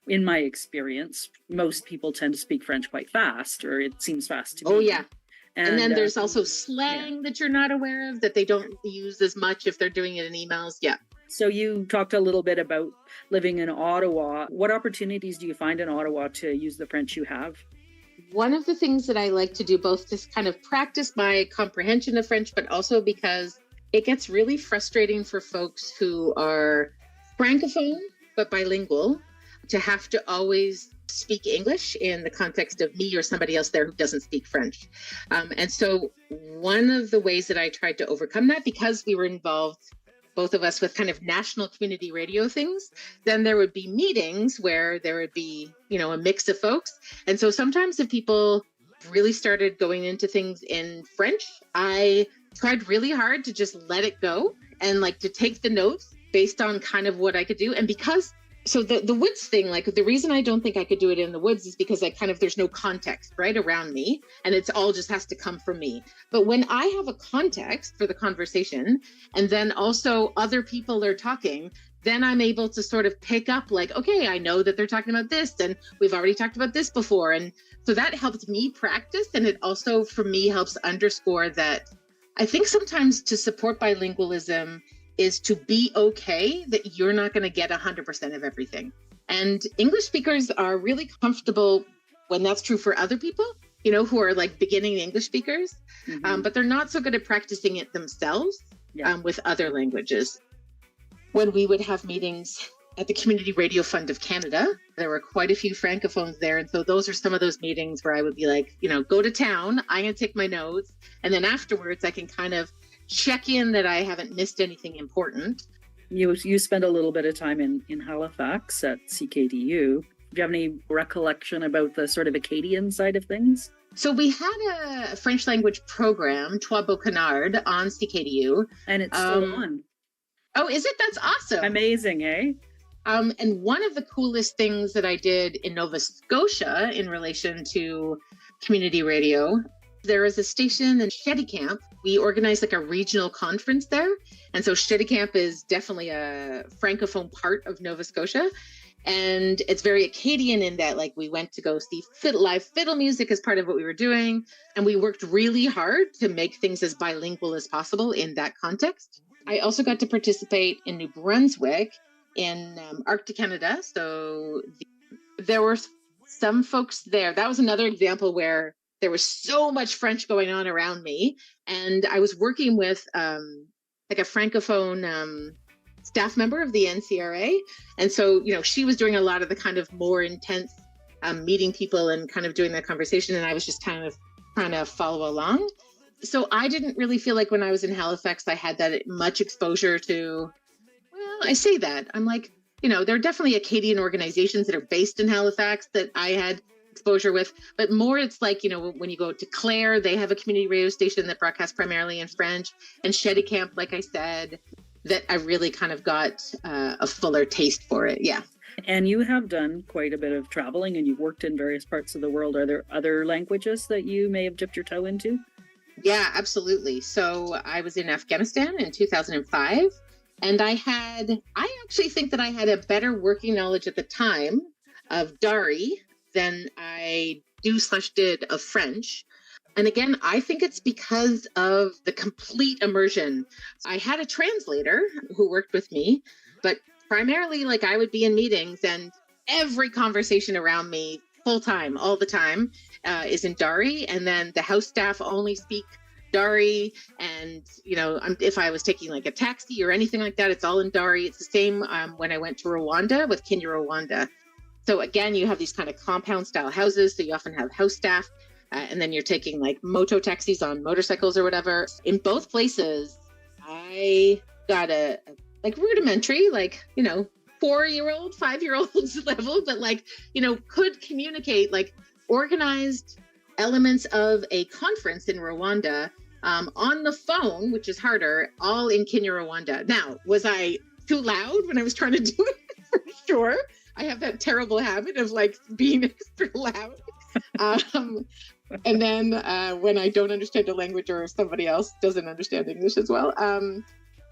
in my experience, most people tend to speak French quite fast, or it seems fast to me. Oh, yeah. And then there's also slang that you're not aware of that they don't use as much if they're doing it in emails. Yeah. So you talked a little bit about living in Ottawa. What opportunities do you find in Ottawa to use the French you have? One of the things that I like to do, both to kind of practice my comprehension of French, but also because it gets really frustrating for folks who are Francophone, but bilingual, to have to always speak English in the context of me or somebody else there who doesn't speak French. And so one of the ways that I tried to overcome that, because we were involved, both of us, with kind of national community radio things, then there would be meetings where there would be, a mix of folks. And so sometimes if people really started going into things in French, I tried really hard to just let it go and like to take the notes based on kind of what I could do. And because so the woods thing, like the reason I don't think I could do it in the woods is because there's no context right around me, and it's all just has to come from me. But when I have a context for the conversation, and then also other people are talking, then I'm able to sort of pick up like, okay, I know that they're talking about this, and we've already talked about this before. And so that helped me practice. And it also, for me, helps underscore that I think sometimes to support bilingualism is to be okay that you're not going to get 100% of everything. And English speakers are really comfortable when that's true for other people, who are like beginning English speakers, but they're not so good at practicing it themselves with other languages. When we would have meetings at the Community Radio Fund of Canada, there were quite a few Francophones there. And so those are some of those meetings where I would be like, go to town, I'm going to take my notes. And then afterwards I can kind of check in that I haven't missed anything important. You spend a little bit of time in Halifax at CKDU. Do you have any recollection about the sort of Acadian side of things? So we had a French language program, Trois Beaux Canards, on CKDU. And it's still on. Oh, is it? That's awesome. Amazing, eh? And one of the coolest things that I did in Nova Scotia in relation to community radio, there is a station in Shettycamp. We organized like a regional conference there. And so Shettycamp is definitely a Francophone part of Nova Scotia. And it's very Acadian in that, like, we went to go see live fiddle music as part of what we were doing. And we worked really hard to make things as bilingual as possible in that context. I also got to participate in New Brunswick in Arctic Canada. So there were some folks there. That was another example where there was so much French going on around me. And I was working with like a Francophone staff member of the NCRA. And so, she was doing a lot of the kind of more intense meeting people and kind of doing that conversation. And I was just kind of trying to follow along. So I didn't really feel like when I was in Halifax, I had that much exposure to, well, I say that. I'm like, there are definitely Acadian organizations that are based in Halifax that I had exposure with, but more it's like, when you go to Clare, they have a community radio station that broadcasts primarily in French, and Camp, like I said, that I really kind of got a fuller taste for it. Yeah. And you have done quite a bit of traveling and you've worked in various parts of the world. Are there other languages that you may have dipped your toe into? Yeah, absolutely. So I was in Afghanistan in 2005, and I actually think that I had a better working knowledge at the time of Dari than I did of French. And again, I think it's because of the complete immersion. I had a translator who worked with me, but primarily, like, I would be in meetings and every conversation around me full time, all the time, is in Dari. And then the house staff only speak Dari. And, if I was taking like a taxi or anything like that, it's all in Dari. It's the same when I went to Rwanda with Kinyarwanda. So again, you have these kind of compound style houses. So you often have house staff. And then you're taking like moto taxis on motorcycles or whatever. In both places, I got a rudimentary, 4-year-old, 5-year-olds level, but could communicate organized elements of a conference in Rwanda on the phone, which is harder, all in Kinyarwanda. Now, was I too loud when I was trying to do it? For sure. I have that terrible habit of being extra loud. And then when I don't understand a language or somebody else doesn't understand English as well.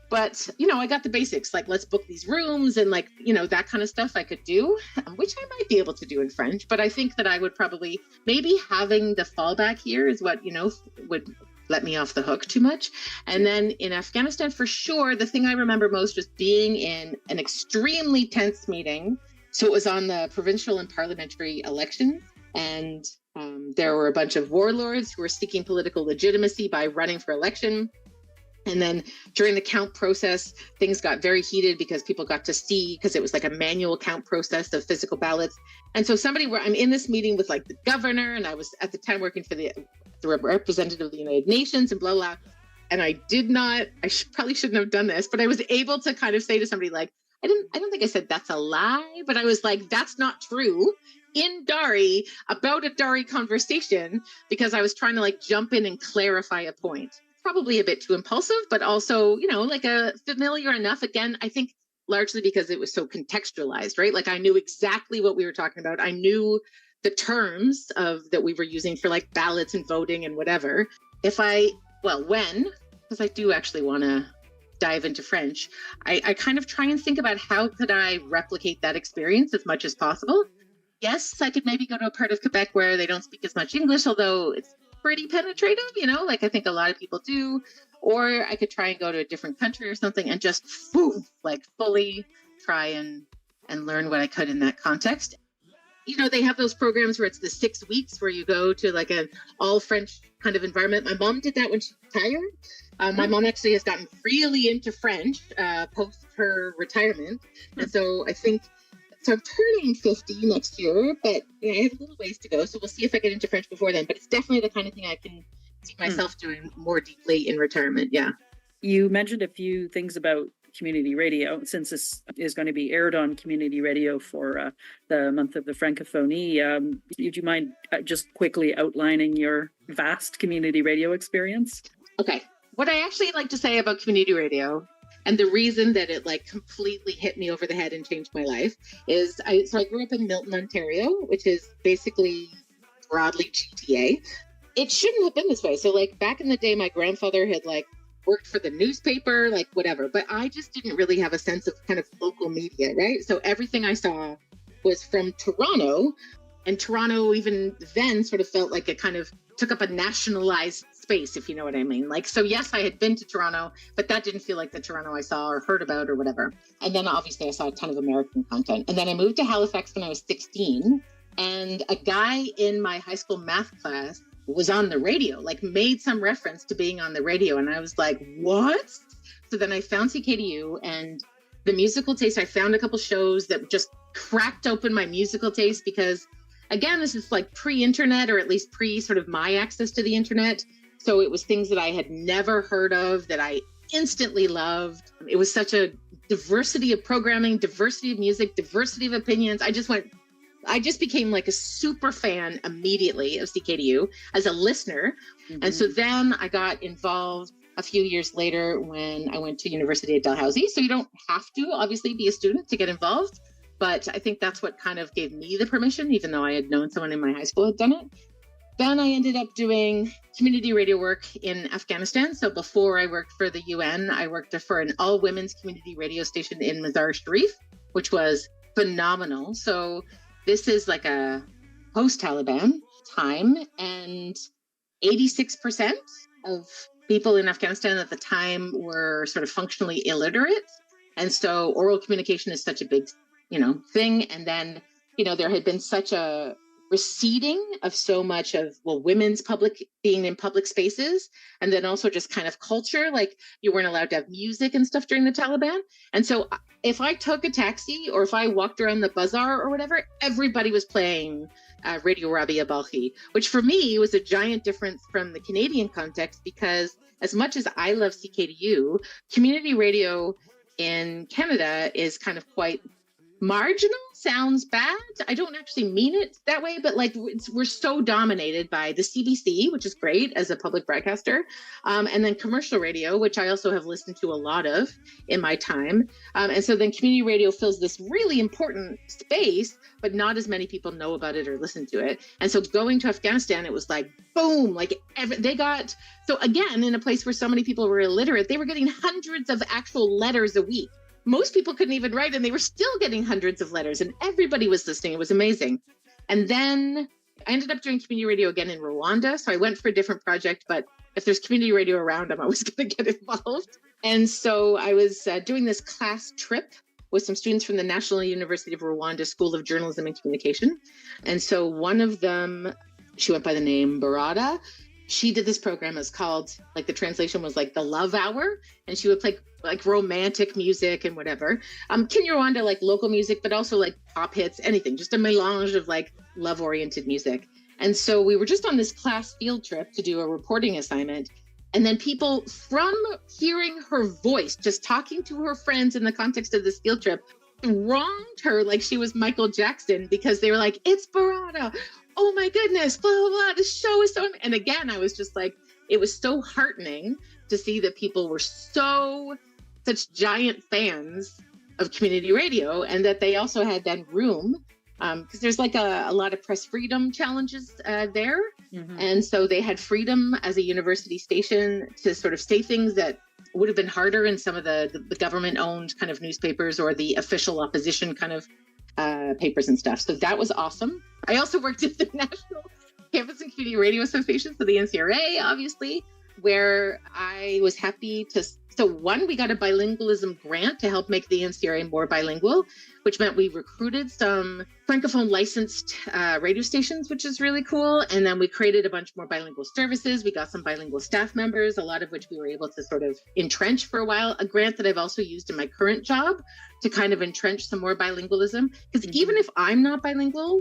But, I got the basics, let's book these rooms and that kind of stuff I could do, which I might be able to do in French. But I think that I would probably, maybe having the fallback here is what, would let me off the hook too much. And then in Afghanistan, for sure, the thing I remember most was being in an extremely tense meeting. So it was on the provincial and parliamentary elections. And there were a bunch of warlords who were seeking political legitimacy by running for election. And then during the count process, things got very heated because people got to see, because it was like a manual count process of physical ballots. And so I'm in this meeting with the governor, and I was at the time working for the representative of the United Nations and blah, blah. And I probably shouldn't have done this, but I was able to kind of say to somebody I don't think I said that's a lie, but I was like, that's not true in Dari about a Dari conversation, because I was trying to jump in and clarify a point. Probably a bit too impulsive, but also, a familiar enough. Again, I think largely because it was so contextualized, right? I knew exactly what we were talking about. I knew the terms that we were using for ballots and voting and whatever. Because I do actually want to dive into French, I kind of try and think about how could I replicate that experience as much as possible. Yes, I could maybe go to a part of Quebec where they don't speak as much English, although it's pretty penetrative, I think a lot of people do. Or I could try and go to a different country or something and just fully try and learn what I could in that context. They have those programs where it's the 6 weeks where you go to an all French kind of environment. My mom did that when she retired. My mom actually has gotten really into French post her retirement. And so I'm turning 50 next year, but I have a little ways to go. So we'll see if I get into French before then. But it's definitely the kind of thing I can see myself doing more deeply in retirement. Yeah. You mentioned a few things about community radio, since this is going to be aired on community radio for the month of the Francophonie. Would you mind just quickly outlining your vast community radio experience? Okay. What I actually like to say about community radio, and the reason that it completely hit me over the head and changed my life, is I grew up in Milton, Ontario, which is basically broadly GTA. It shouldn't have been this way. So back in the day, my grandfather had worked for the newspaper, whatever, but I just didn't really have a sense of kind of local media, right? So everything I saw was from Toronto, and Toronto even then sort of felt like it kind of took up a nationalized space, if you know what I mean. Like, so yes, I had been to Toronto, but that didn't feel like the Toronto I saw or heard about or whatever. And then obviously I saw a ton of American content. And then I moved to Halifax when I was 16, and a guy in my high school math class was on the radio, like made some reference to being on the radio. And I was like, what? So then I found CKDU and the musical taste. I found a couple shows that just cracked open my musical taste because, again, this is like pre-internet, or at least pre sort of my access to the internet. So it was things that I had never heard of that I instantly loved. It was such a diversity of programming, diversity of music, diversity of opinions. I just became like a super fan immediately of CKDU as a listener. Mm-hmm. And so then I got involved a few years later when I went to University of Dalhousie. So you don't have to obviously be a student to get involved, but I think that's what kind of gave me the permission, even though I had known someone in my high school had done it. Then I ended up doing community radio work in Afghanistan. So before I worked for the UN, I worked for an all-women's community radio station in Mazar-i-Sharif, which was phenomenal. So this is like a post-Taliban time, and 86% of people in Afghanistan at the time were sort of functionally illiterate. And so oral communication is such a big, thing. And then, there had been such a receding of so much of, women's being in public spaces. And then also just kind of culture, like you weren't allowed to have music and stuff during the Taliban. And so if I took a taxi or if I walked around the bazaar or whatever, everybody was playing Radio Rabia Balkhi, which for me was a giant difference from the Canadian context, because as much as I love CKDU, community radio in Canada is kind of quite marginal. Sounds bad. I don't actually mean it that way, but like we're so dominated by the CBC, which is great as a public broadcaster, and then commercial radio, which I also have listened to a lot of in my time. And so then community radio fills this really important space, but not as many people know about it or listen to it. And so going to Afghanistan, it was like, boom, like so again, in a place where so many people were illiterate, they were getting hundreds of actual letters a week. Most people couldn't even write, and they were still getting hundreds of letters, and everybody was listening. It was amazing. And then I ended up doing community radio again in Rwanda. So I went for a different project, but if there's community radio around, I'm always going to get involved. And so I was doing this class trip with some students from the National University of Rwanda School of Journalism and Communication. And so one of them, she went by the name Barada. She did this program. It's called, like the translation was like the Love Hour. And she would play like romantic music and whatever. Kinyarwanda, like local music, but also like pop hits, anything, just a melange of like love-oriented music. And so we were just on this class field trip to do a reporting assignment. And then people, from hearing her voice, just talking to her friends in the context of this field trip, wronged her like she was Michael Jackson, because they were like, it's Barada. Oh my goodness, blah, blah, blah. This show is so... And again, I was just like, it was so heartening to see that people were such giant fans of community radio, and that they also had then room, because there's like a lot of press freedom challenges there. Mm-hmm. And so they had freedom as a university station to sort of say things that would have been harder in some of the government-owned kind of newspapers or the official opposition kind of papers and stuff. So that was awesome. I also worked at the National Campus and Community Radio Association, so the NCRA, obviously, where I was happy to... So one, we got a bilingualism grant to help make the NCRA more bilingual, which meant we recruited some Francophone licensed radio stations, which is really cool. And then we created a bunch more bilingual services. We got some bilingual staff members, a lot of which we were able to sort of entrench for a while. A grant that I've also used in my current job to kind of entrench some more bilingualism. Because even if I'm not bilingual,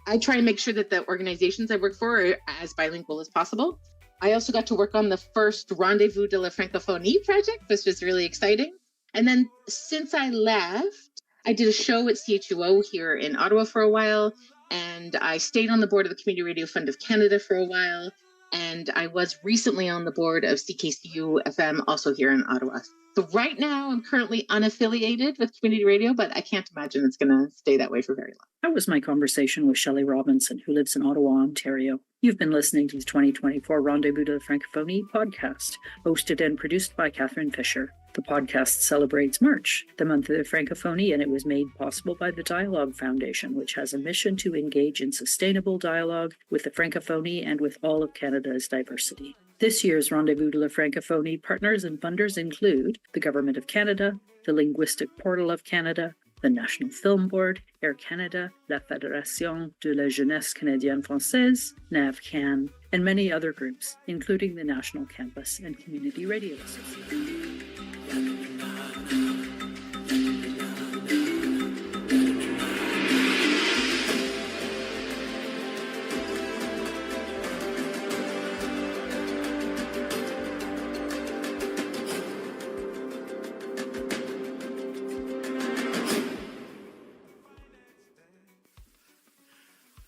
I try and make sure that the organizations I work for are as bilingual as possible. I also got to work on the first Rendezvous de la Francophonie project, which was really exciting. And then since I left, I did a show at CHUO here in Ottawa for a while, and I stayed on the board of the Community Radio Fund of Canada for a while, and I was recently on the board of CKCU FM, also here in Ottawa. So right now, I'm currently unaffiliated with community radio, but I can't imagine it's going to stay that way for very long. That was my conversation with Shelley Robinson, who lives in Ottawa, Ontario. You've been listening to the 2024 Rendezvous de la Francophonie podcast, hosted and produced by Catherine Fisher. The podcast celebrates March, the month of the Francophonie, and it was made possible by the Dialogue Foundation, which has a mission to engage in sustainable dialogue with the Francophonie and with all of Canada's diversity. This year's Rendezvous de la Francophonie partners and funders include the Government of Canada, the Linguistic Portal of Canada, the National Film Board, Air Canada, La Fédération de la Jeunesse Canadienne Française, NAVCAN, and many other groups, including the National Campus and Community Radio Association.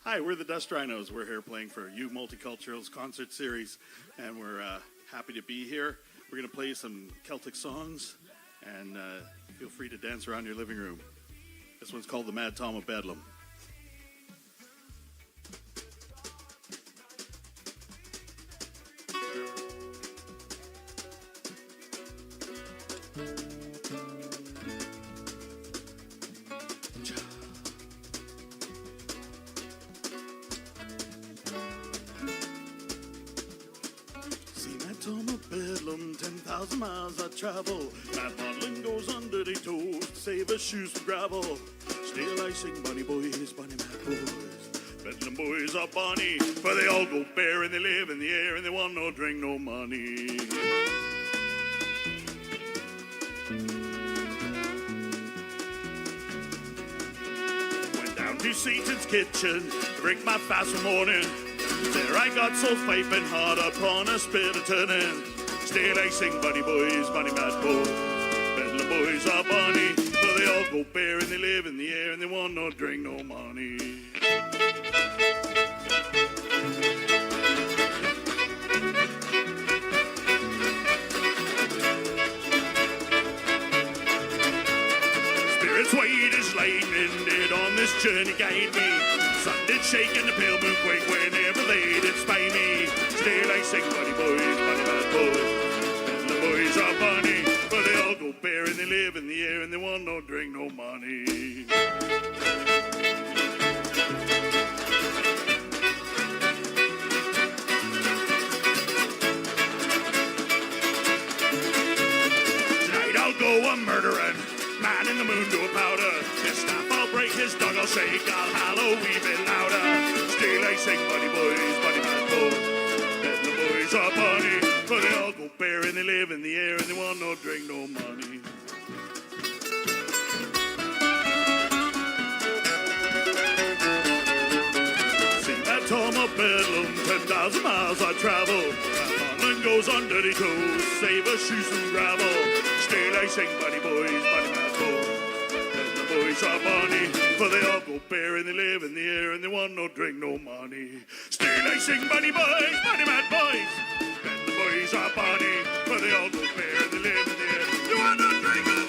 Hi, we're the Dust Rhinos. We're here playing for You Multicultural's concert series, and we're happy to be here. We're going to play some Celtic songs, and feel free to dance around your living room. This one's called The Mad Tom of Bedlam. Bedlam, 10,000 miles I travel. My modeling goes under the toes to save her shoes from gravel. Still I sing bunny boys, bunny mad boys. Bedlam boys are bonny, for they all go bare and they live in the air and they want no drink, no money. Went down to Satan's kitchen to break my fast one morning. There I got so piping hard upon a spit of turning. Still I sing bunny boys, bunny mad boys. Bedlam boys are bonny, but they all go bare and they live in the air and they want no drink, no money. Spirits white as lightning did on this journey guide me. Sun did shake and the pale moon quake whenever they did spy me. Still I sing bunny boys, bunny mad boys. Bedlam boys are bunny, but they all go bare and they live in the air and they want no drink, no money. Tonight I'll go a murdering, man in the moon do a powder. His staff I'll break, his dog I'll shake, I'll hollow a wee bit louder. Still I sing bunny boys, bunny mad boys. Bedlam boys are bunny, but they all go bare and they live in the air and they want no drink, no money. Sing that Tom of Bedlam, 10,000 miles I travel. My modeling goes on dirty toes, save her shoes from gravel. Still I sing bunny boys, bunny mad boys. Bedlam boys are bunny, for they all go bare and they live in the air and they want no drink, no money. Still I sing bunny boys, bunny mad boys. Bedlam boys are bunny, for they all go bare and they live in the air. They want no drink, no money.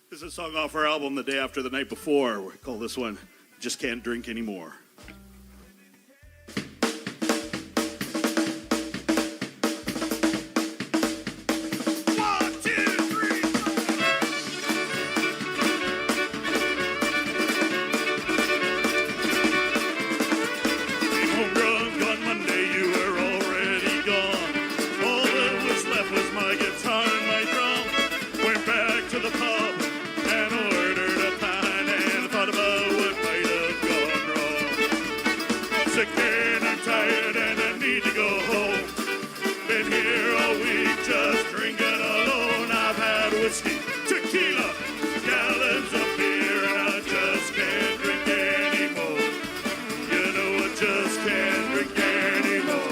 This is a song off our album The Day After the Night Before. We call this one Just Can't Drink Anymore. Pub and ordered a pint and thought about what might have gone wrong. whiskey, tequila, gallons of beer, and I just can't drink anymore. You know I just can't drink anymore.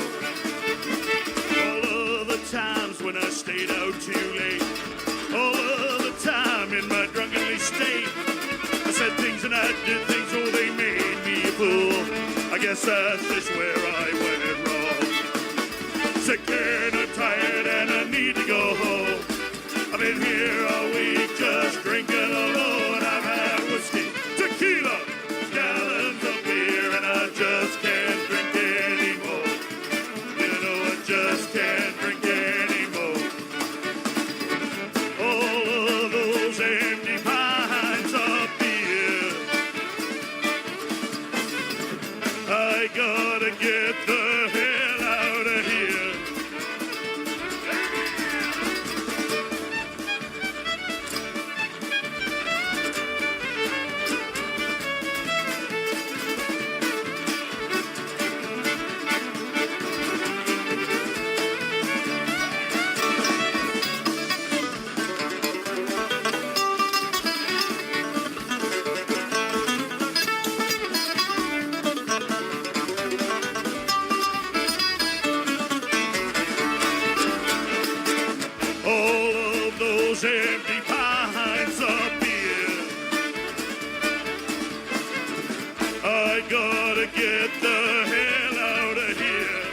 All of the times when I stayed out too late, all of the time in my drunkenly state, I said things and I did things, oh, they made me a fool. I guess that's just where I went wrong. Sick and I'm tired and I need to go home. I've been here all week just drinking alone. I've had whiskey, tequila, gallons of beer, and I just can't drink anymore. You know I just can't drink anymore. All of those empty pints of beer, I gotta get the hell out of here. All of those empty pints of beer, I gotta get the hell out of here.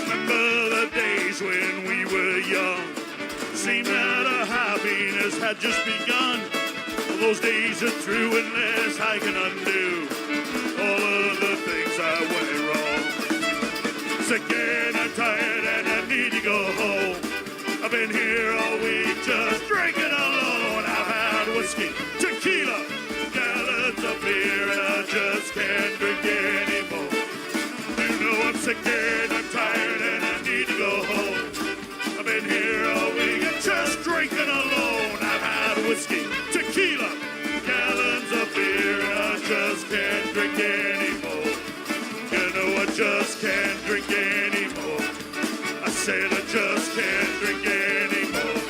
Remember the days when we were young, seemed that our happiness had just begun. Well, those days are through unless I can undo all of the things I went wrong. Sick and I'm tired and I need to go home. I've been here all week just drinking alone. I've had whiskey, tequila, gallons of beer, and I just can't drink anymore. You know I'm sick and I'm tired and I need to go home. I've been here all week just drinking alone. I've had whiskey, tequila, gallons of beer, and I just can't drink anymore. You know I just can't drink anymore. I said I just can't drink anymore.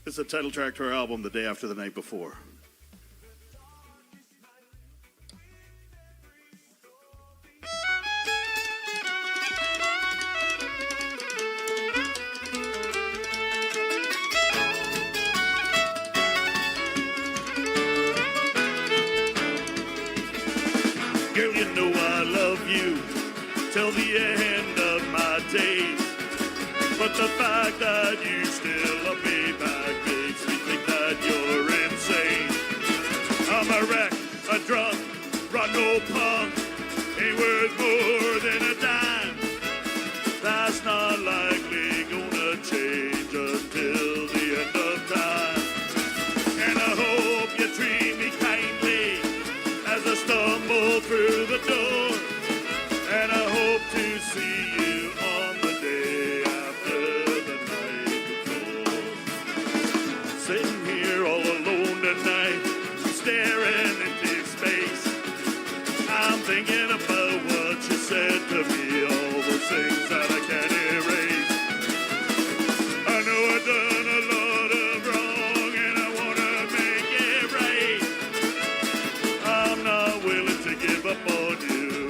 It's the title track to our album, The Day After the Night Before. Girl, you know I love you till the end of my days. But the fact that you still love me back makes me think that you're insane. I'm a wreck, a drunk, rotten old punk, ain't worth more than a dime. That's not likely gonna change until the end of time. And I hope you treat me kindly as I stumble through the door. And I hope to see you on the day after the night before. Sitting here all alone tonight, staring into space. I'm thinking about what you said to me, all those things that I can't erase. I know I've done a lot of wrong and I want to make it right. I'm not willing to give up on you.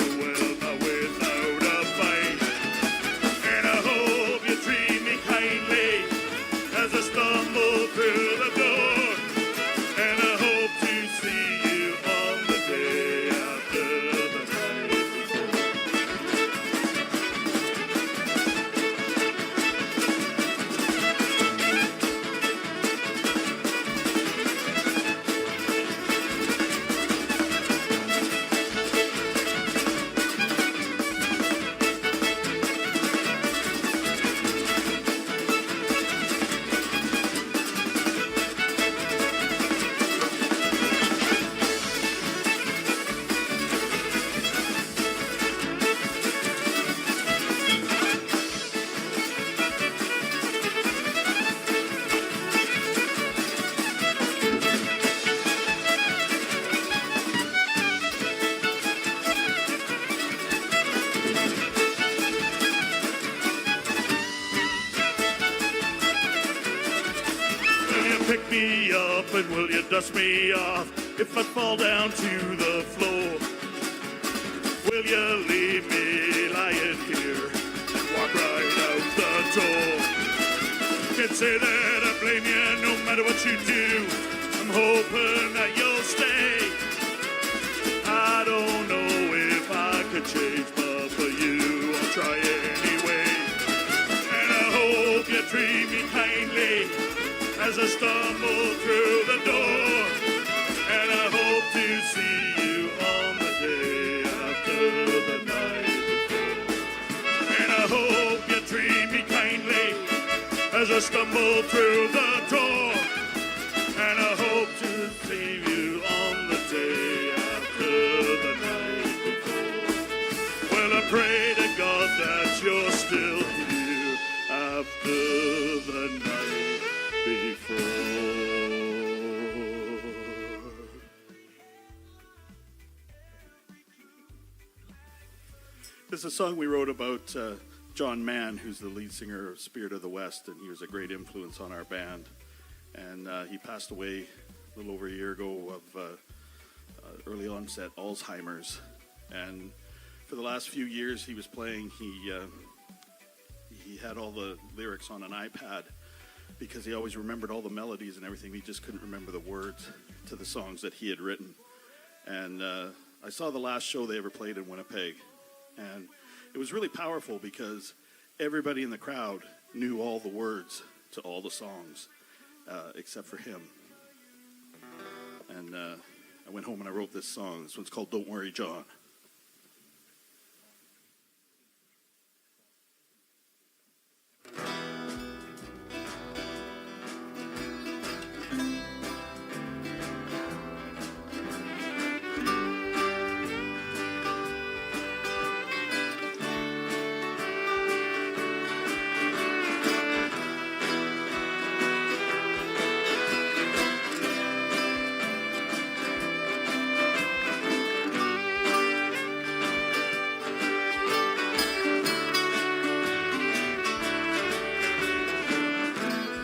dust me off if I fall down to the floor? Will you leave me lying here and walk right out the door? Can't say that I blame you no matter what you do. I'm hoping that you'll stay. I don't know if I could change, but for you I'll try anyway. And I hope you treat me kindly as I stumble through the door. And I hope to see you on the day after the night before. And I hope you treat me kindly as I stumble through the door. And I hope to see you on the day after the night before. Well, I pray to God that you're still here after the night before. This is a song we wrote about John Mann, who's the lead singer of Spirit of the West, and he was a great influence on our band. And he passed away a little over a year ago of early onset Alzheimer's. And for the last few years he was playing, he had all the lyrics on an iPad because he always remembered all the melodies and everything. He just couldn't remember the words to the songs that he had written. And I saw the last show they ever played in Winnipeg. And it was really powerful because everybody in the crowd knew all the words to all the songs, except for him. And I went home and I wrote this song. This one's called Don't Worry, John.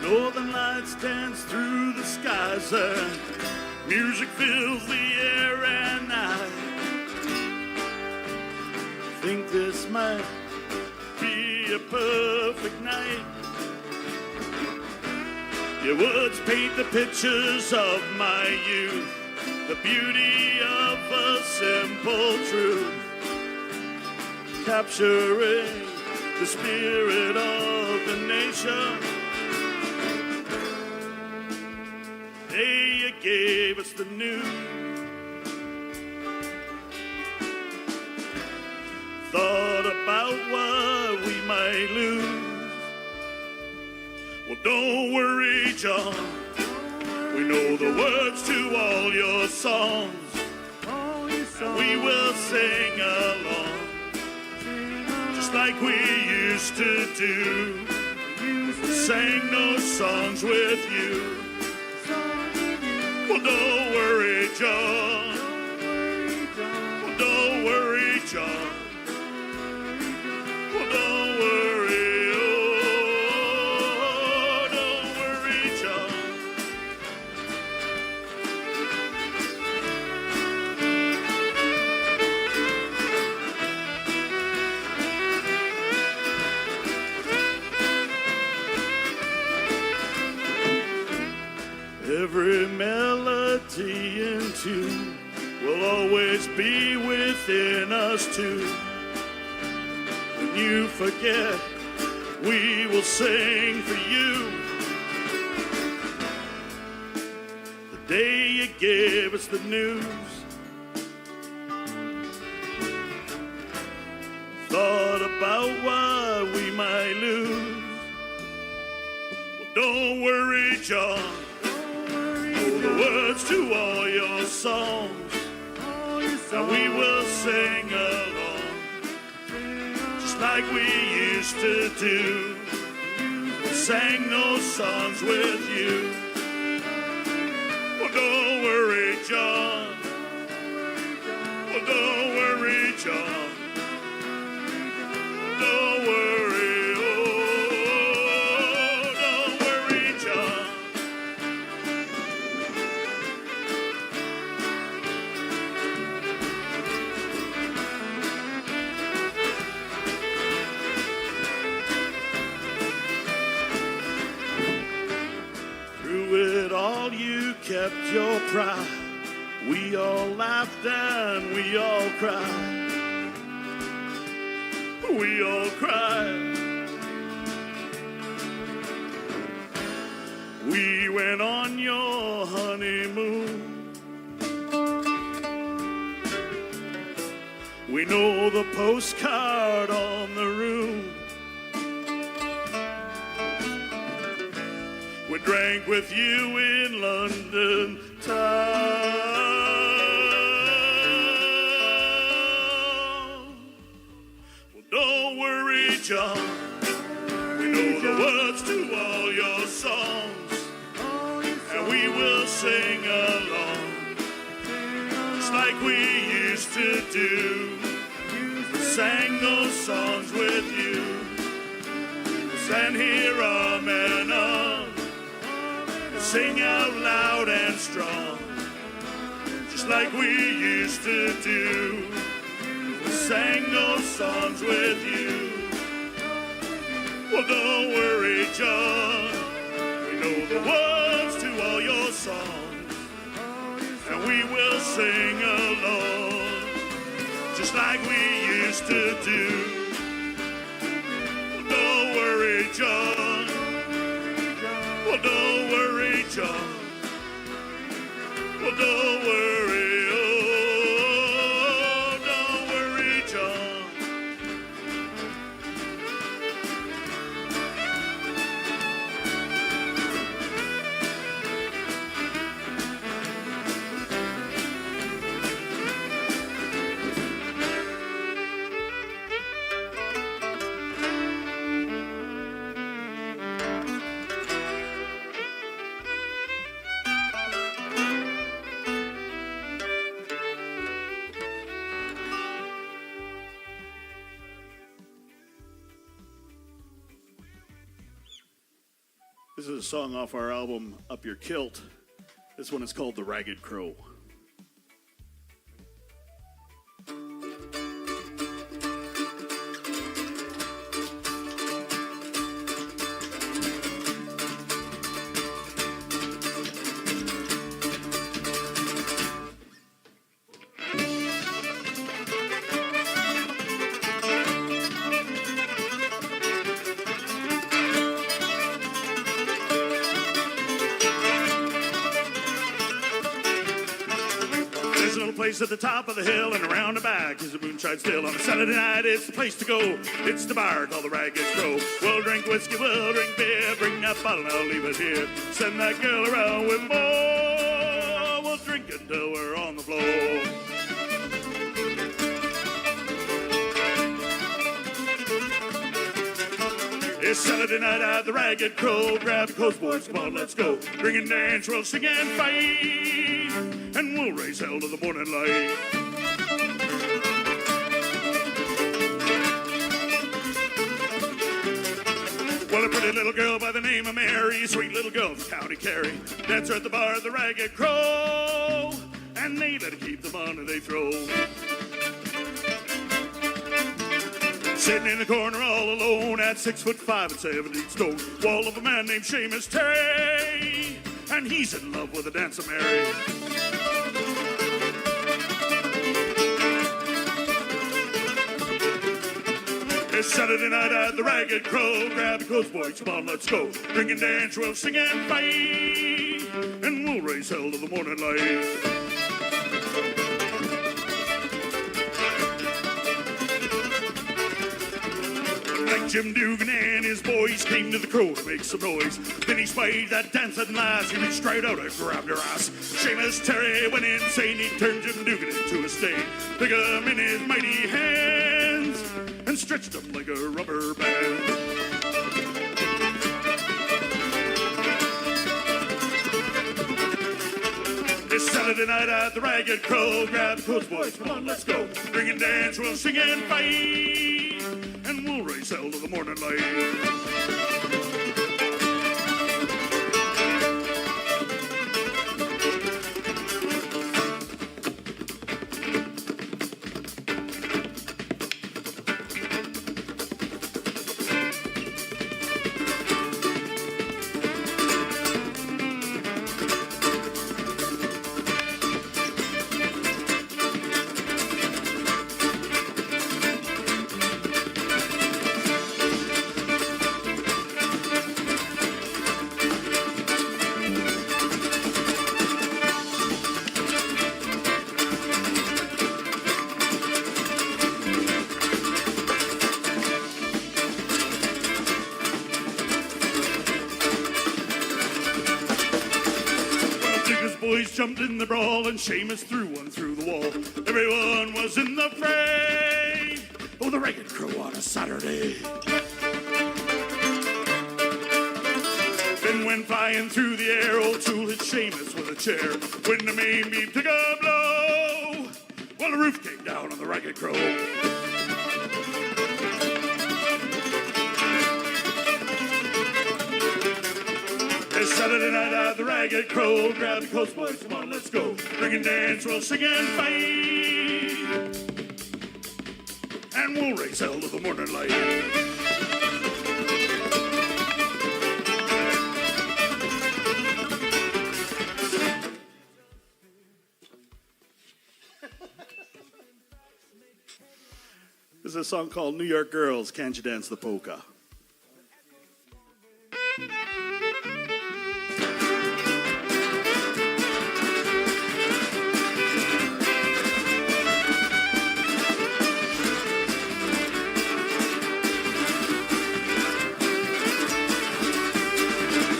Northern lights dance through the skies and music fills the air and I think this might be a perfect night. Your words paint the pictures of my youth, the beauty of a simple truth, capturing the spirit of the nation. Day you gave us the news, thought about what we might lose. Well, don't worry, John, we know the words to all your songs, and we will sing along, just like we used to do. Sang those songs with you. Well, don't worry, John. Well, don't worry, John. Well, don't worry, oh, don't worry, John. Every melody and tune will always be within us two. When you forget, we will sing for you. The day you gave us the news, thought about what we might lose. Well, don't worry, John. The words to all your songs, and we will sing along, just like we used to do. Sang those songs with you. Well, don't worry, John. Well, don't worry, John. Don't worry, oh, don't worry, John. cry. We all laughed and we all cried. We all cried. We went on your honeymoon. We know the postcard on the room. We drank with you in London town. Well, don't worry, John. We know the words to all your songs, and we will sing along, just like we used to do. We sang those songs with you. We stand here arm in arm, sing out loud and strong, just like we used to do. We sang those songs with you. Well, don't worry, John. We know the words to all your songs, and we will sing along, just like we used to do. Well, don't worry, John. Well, don't worry, John. Well, don't worry, oh, don't worry, John. This is a song off our album, Up Your Kilt. This one is called The Ragged Crow. Place at the top of the hill and around the back is a moonshine still. On a Saturday night, it's the place to go. It's the bar called the Ragged Crow. We'll drink whiskey, we'll drink beer. Bring that bottle and I'll leave it here. Send that girl around with more. We'll drink until we're on the floor. It's Saturday night at the Ragged Crow. Grab your coats, boys, come on, let's go. Bring and dance, we'll sing and fight, and we'll raise hell to the morning light. Well, a pretty little girl by the name of Mary, sweet little girl from County Kerry, dancer at the bar of the Ragged Crow, and they let her keep the money they throw. Sitting in the corner all alone at 6'5" and 17 stone, wall of a man named Seamus Terry, and he's in love with a dancer Mary. It's Saturday night at the Ragged Crow. Grab your coats, boys, come on, let's go. Drink and dance, we'll sing and fight, and we'll raise hell to the morning light. Jim Dugan and his boys came to the Crow to make some noise. Then he spied that dancing lass. He reached right out and grabbed her ass. Seamus Terry went insane. He turned Jim Dugan into a stain. Took him in his mighty hands and stretched him like a rubber band. It's Saturday night at the Ragged Crow. Grab the coats, boys, come on, let's go. Bring and dance, we'll sing and fight, and we'll raise hell to the morning light. and Seamus threw one through the wall. Everyone was in the fray. Oh, the Ragged Crow on a Saturday. Finn went flying through the air. O'Toole hit Seamus with a chair. When the main beam took a blow, well, the roof came down on the Ragged Crow. It's Saturday night at the Ragged Crow. Grab the coast, boys, come on, let's go. Bring and dance, we'll sing and fight. And we'll race hell to the morning light. This is a song called New York Girls, Can't You Dance the Polka?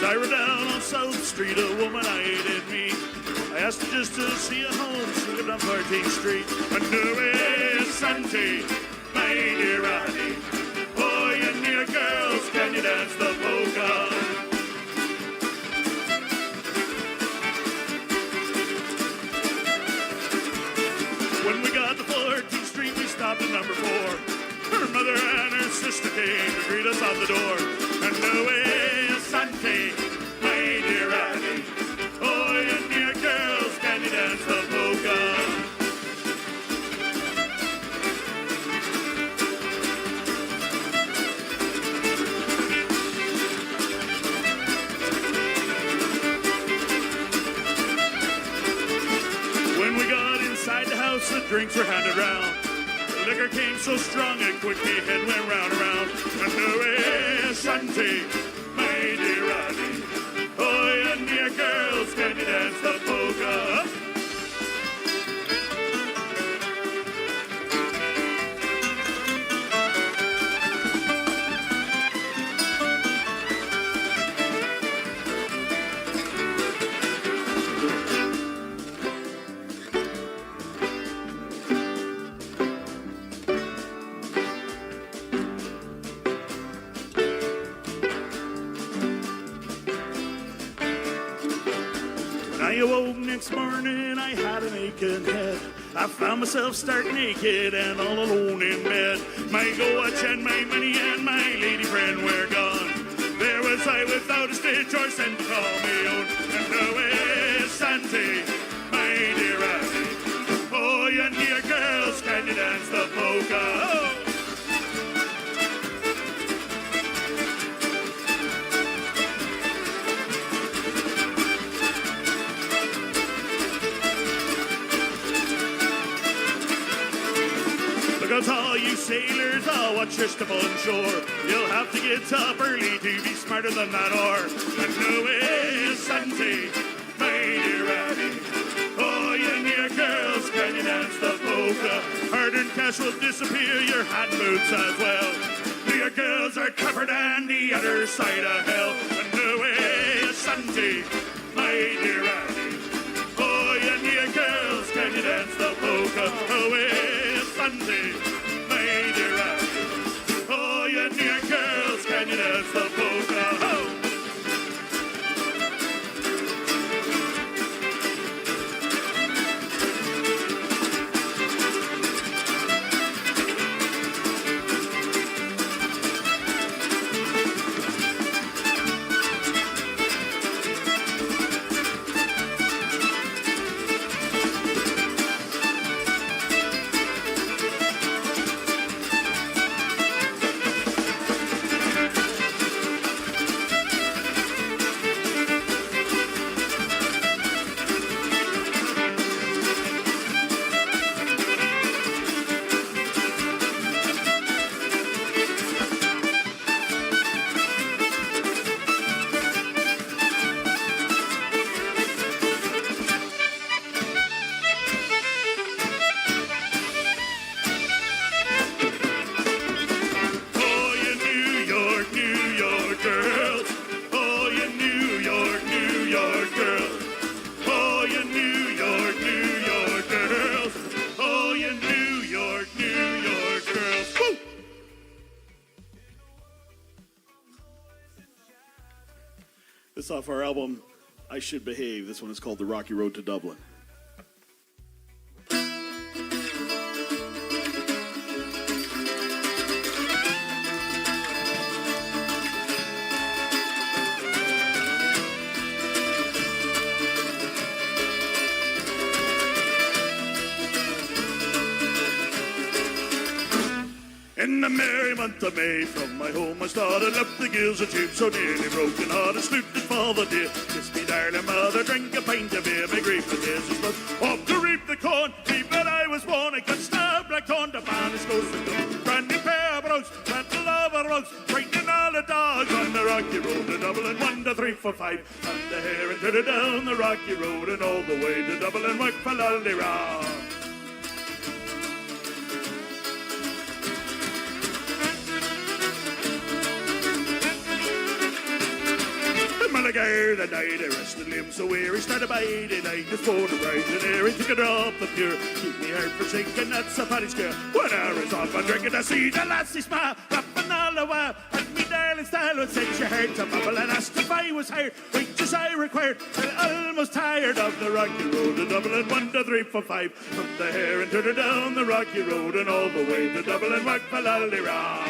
I rode down on South Street, a woman eyed me. I asked her just to see a home. She lived on 14th Street. I knew it, Santi, my dear Annie. Oh, you New York girls, can you dance the polka? When we got to 14th Street, we stopped at number 4. Her mother and her sister came to greet us out the door. I knew it, Santi, my dear Annie. Oh, you New York girls, can you dance the polka? When we got inside the house, the drinks were handed round. The liquor came so strong and quick the head went round and round. I knew it, Santi, my dear Annie. Oh, you New York girls, can you dance the polka? I awoke next morning, I had an aching head. I found myself stark naked and all alone in bed. My go-watch and my money and my lady friend were gone. There was I without a stitch or cent to call me own. And away, Santi, my dear Annie. Oh, you New York girls, can you dance the polka? Oh. Look out, all you sailors, I'll watch your step on shore. You'll have to get up early to be smarter than that oar. And no way, Santi, my dear Annie. Oh, you New York girls, can you dance the polka? Hard-earned cash will disappear, your hat and boots as well. New York girls are covered on the other side of hell. And no way, Santi, my dear Annie. Oh, you New York girls, can you dance the polka? Oh, Santi, my dear Annie. Oh, you New York girls, can you dance the polka? Oh! this off our album, I Should Behave. This one is called The Rocky Road to Dublin. In the merry month of May, from my home I started up the gills of tube, so nearly broken hearted, snooted for the day. Kiss me, darling mother, drink a pint of beer, my grief and tears is blood. Off to reap the corn, deep that I was born, I got snow black corn, the barn is close to come. Brand new pair of brogues, battle of a rose, frightening all the dogs on the rocky road to Dublin, 1 to 3 for 5. And the hare and turn down the rocky road and all the way to Dublin, work for Laldera. Mulligar that died, I rested limbs so weary, started by 89, just for the ride and air, he took a drop of pure, keep me heart forsaken, that's a paddy scare. 1 hour is off, I'm drinking to see the lassie smile, rapping all the while, and me darling style would set your heart to bubble, and asked if I was hired, wages I required, and almost tired of the rocky road to Dublin, 1 to 3 for 5, from the hare and turned down the rocky road, and all the way to Dublin, work for Laldera.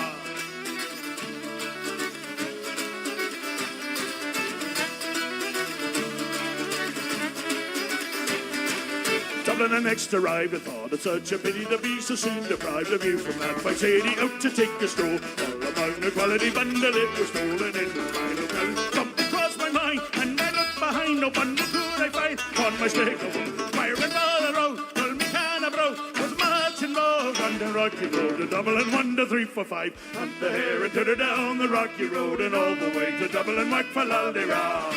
Dublin and next arrived, I thought it such a pity to be so soon deprived of you from that 580 out to take a stroll. All among the quality bundle it was stolen in the final town. Something crossed my mind, and I looked behind, no bundle could I find. On my stick of fire and all the road, till me can of bro was much involved. On the rocky road to Dublin, 1 to 3 for 5. And the hare and turned down the rocky road, and all the way to Dublin, work for Laldera.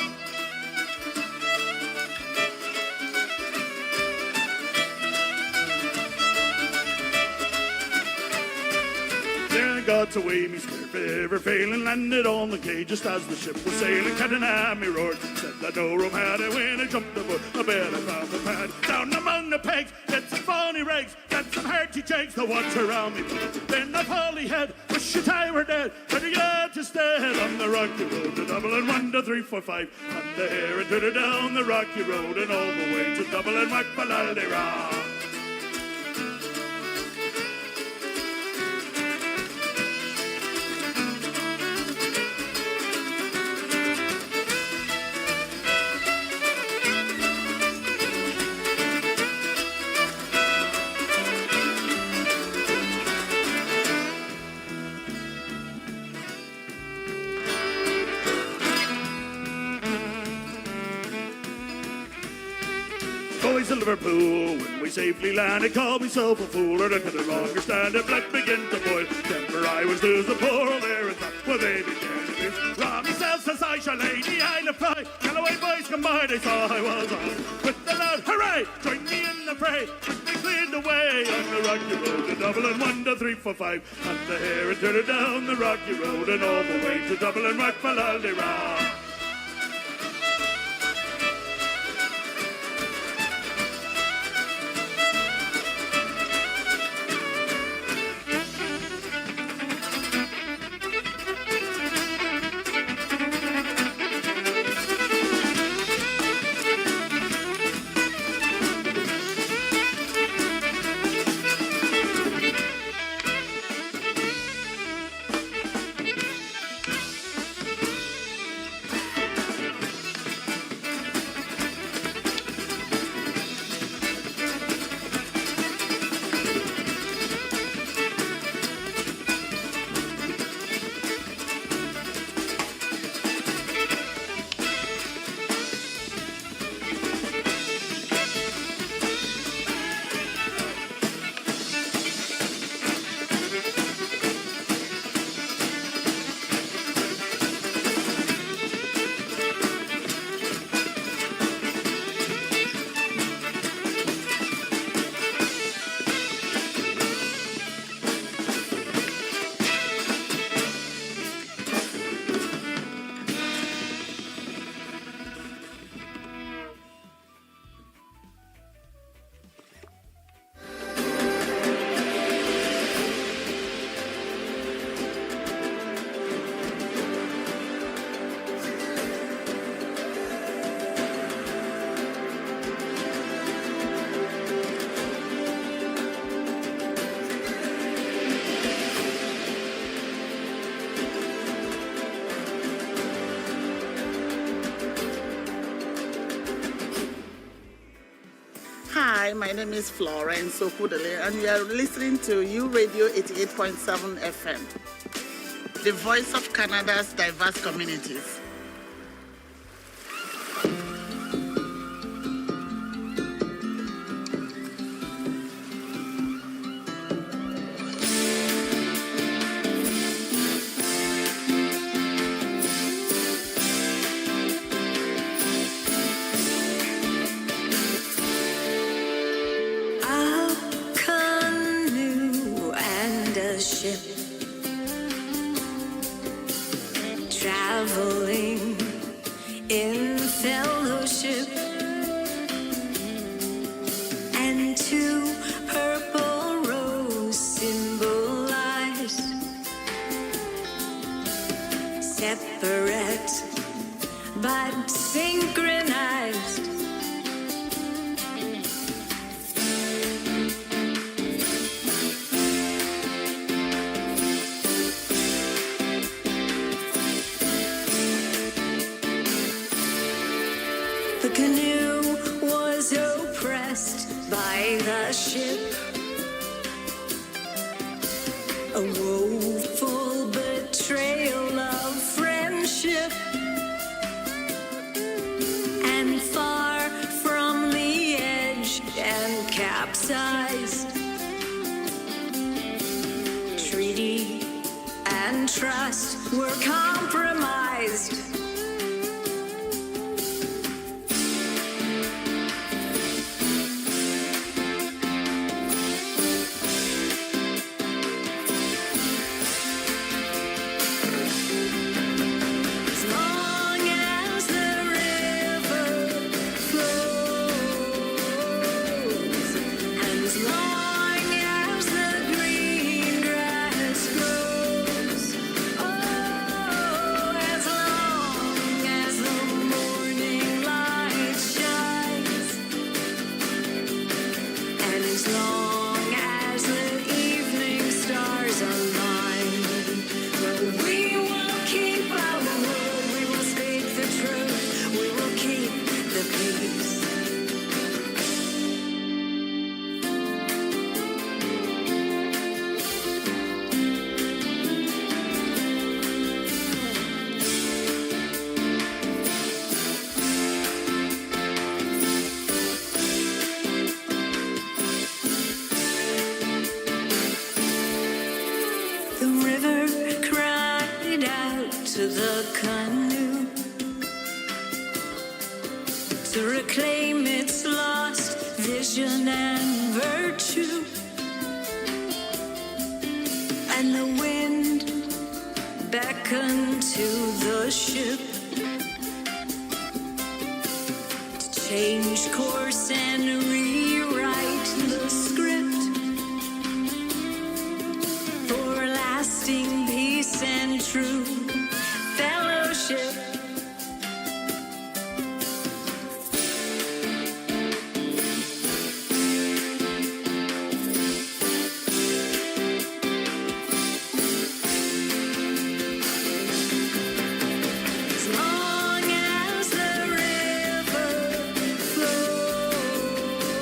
Got away, me spirit ever failing, landed on the quay just as the ship was sailing. Captain Hammy roared, said that no room had it when I jumped aboard. I bet I found the pad down among the pegs, get some funny rags, get some hearty jakes, the watch around me. Then the Polly head, wish that I were dead, but I got to stay on the rocky road to Dublin, 1 to 3 for 5. And the hare and turned down the rocky road and all the way to Dublin, work for Laldera. Boys of Liverpool, when we safely landed, called myself a fool, and I could no longer stand it. Blood began to boil. Temper I was losing, poor old there and that. Well, they began to do. Rob myself says I shall lay the Isle of Pride. Galloway boys combined, they saw I was on. With the loud hooray, join me in the fray. Quickly cleared the way on the rocky road to Dublin, 1 to 3 for 5. And the hare and turned down the rocky road and all the way to Dublin, work for Laldera. My name is Florence Okudele, and you are listening to U Radio 88.7 FM, the voice of Canada's diverse communities. Traveling in fellowship, and two purple rows symbolized, separate but synchronized. The canoe was oppressed by the ship, a woeful betrayal of friendship, and far from the edge and capsized. Treaty and trust were compromised. To the canoe to reclaim its lost vision and virtue, and the wind beckoned to the ship to change course and rewrite the script for lasting peace and true fellowship. As long as the river flows,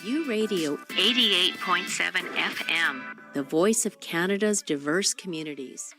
U Radio 88.7 FM, the voice of Canada's diverse communities.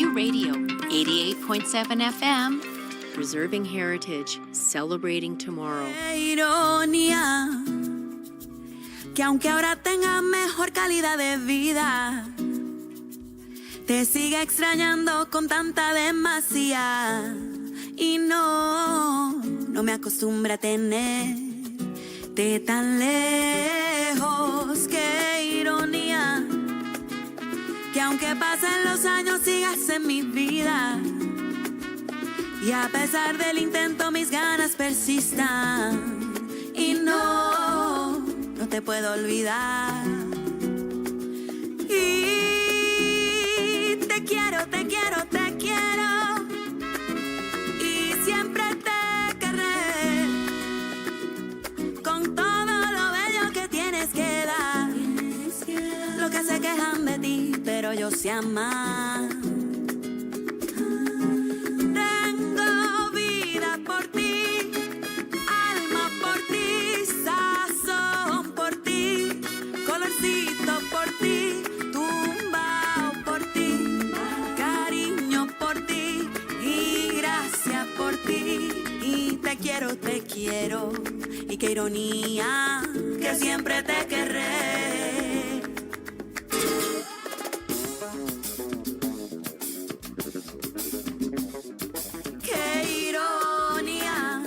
U Radio 88.7 FM, preserving heritage, celebrating tomorrow. Qué ironía, que aunque ahora tengas mejor calidad de vida, te sigue extrañando con tanta demasía. Y no me acostumbro a tenerte tan lejos. Qué ironía, que aunque pasen los años sigas en mi vida, y a pesar del intento mis ganas persistan. Y no te puedo olvidar. Y te quiero, te quiero, te quiero, y siempre te querré, con todo lo bello que tienes que dar. Lo que se quejan de ti, pero yo sé amar. Tengo vida por ti, alma por ti, sazón por ti, colorcito por ti, tumbao por ti, cariño por ti y gracias por ti. Y te quiero, y qué ironía, que siempre te querré. Qué ironía,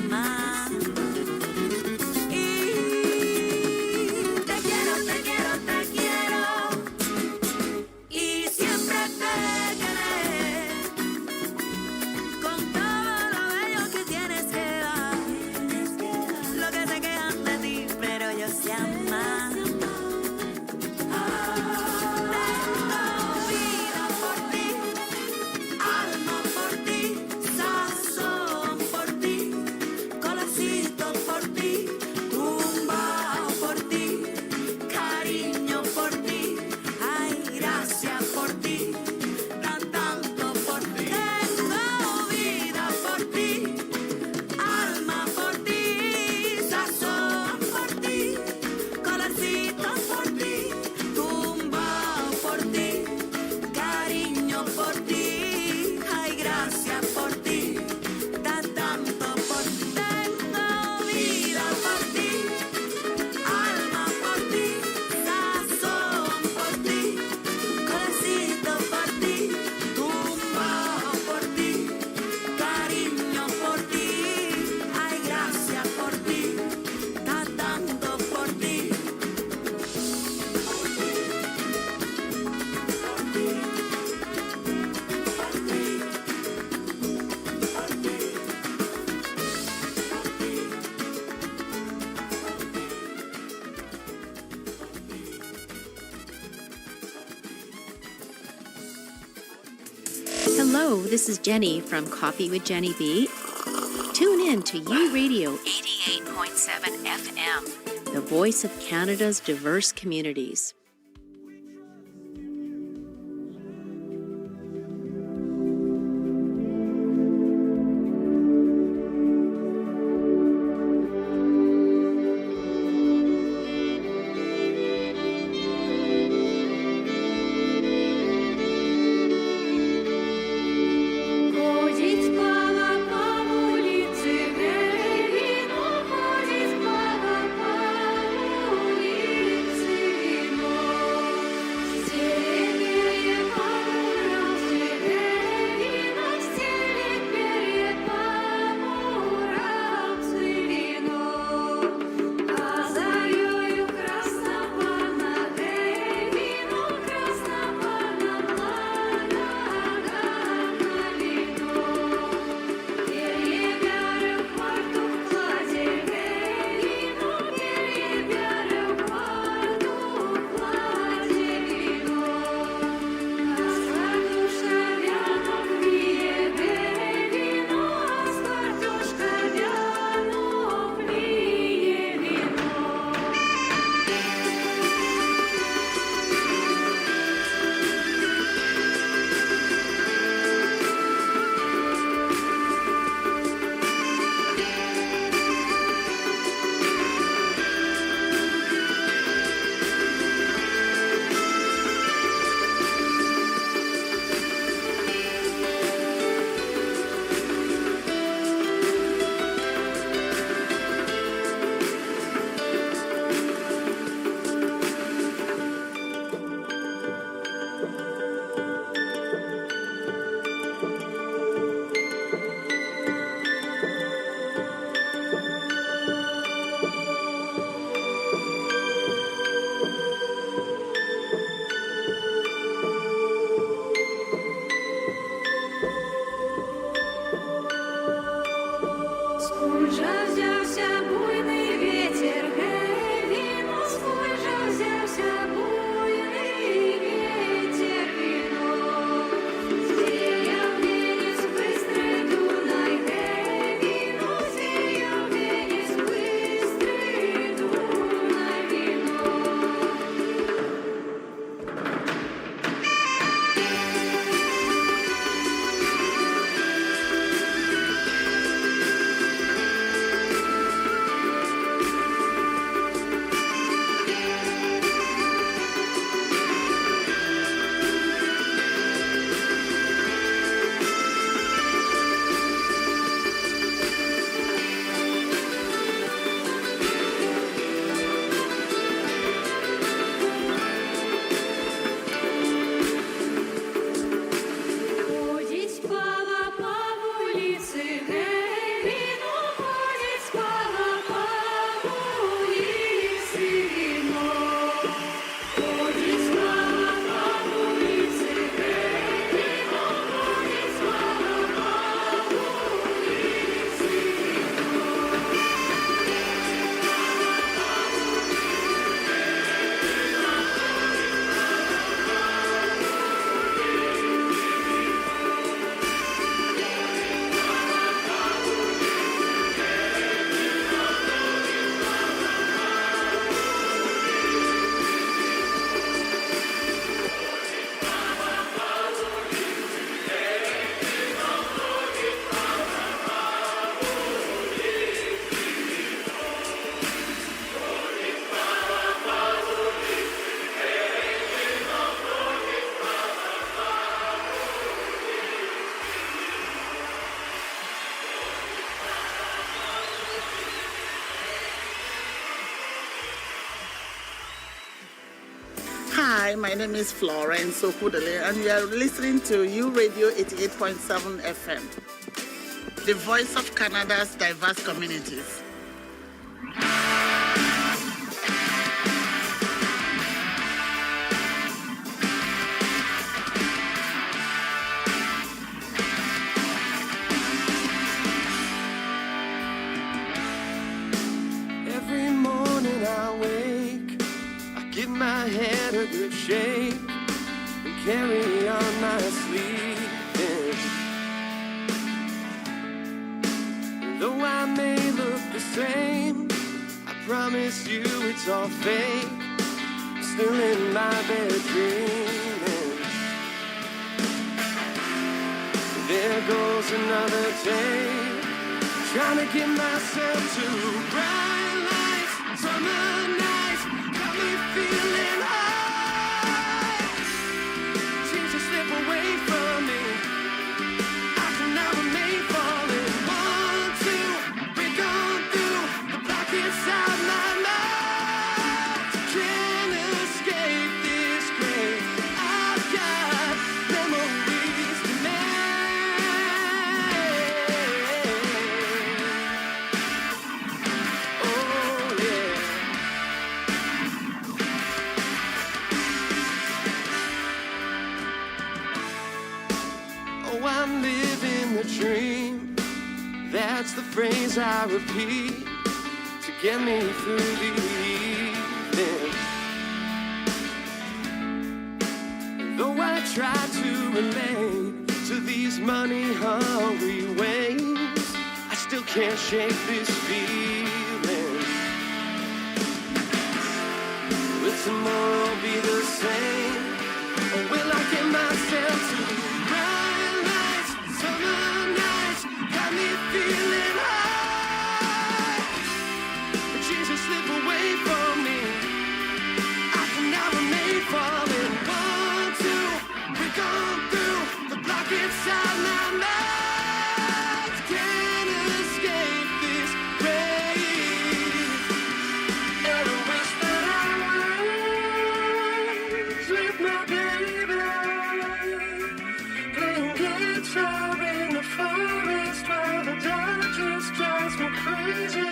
llama. Y te quiero, te quiero, te quiero. Y siempre te querré. Con todo lo bello que tienes que dar. Lo que se quejan de ti, pero yo se ama. Hello, this is Jenny from Coffee with Jenny B. Tune in to U Radio 88.7 FM, the voice of Canada's diverse communities. Ходить плава по улице, вино, ходить плава по улице, вино. my name is Florence Okudele, and you are listening to U Radio 88.7 FM, the voice of Canada's diverse communities. Every morning I wake, I give my head a good shake and carry on my sleeping. Though I may look the same, I promise you it's all fake. I'm still in my bed dreaming. There goes another day, trying to get myself to bright lights, summer nights, got me feeling high. Seems to slip away from me, I can now remain falling. 1, 2, we're going through the block inside my mind. Can't escape this grave, I've got memories to make. Oh, I'm living the dream. That's the phrase I repeat to get me through the evening. Though I try to relate to these money-hungry ways, I still can't shake this feeling. Will tomorrow be the same, or will I get myself to bright lights, summer nights, got me feeling high. But Jesus, slip away from me, I can now remain falling. 1, 2, we're going through the block inside my mind. Can't escape this race, and I wish that I was with my baby, playing guitar in the forest while the dark just drives me crazy.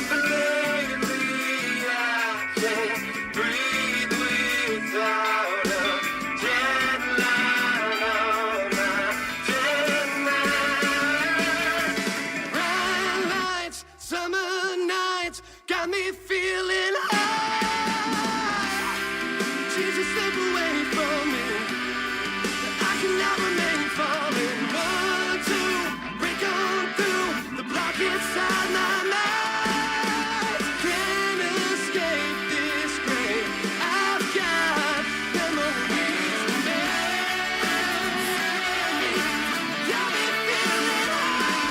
But lately I can't breathe without a deadline on my deadline. Bright lights, summer nights, got me feeling high. Jesus, slip away from me, I can now remain falling. 1, 2, break on through the block inside my mind. Can't escape this grave, I've got memories to make. Got me feeling high.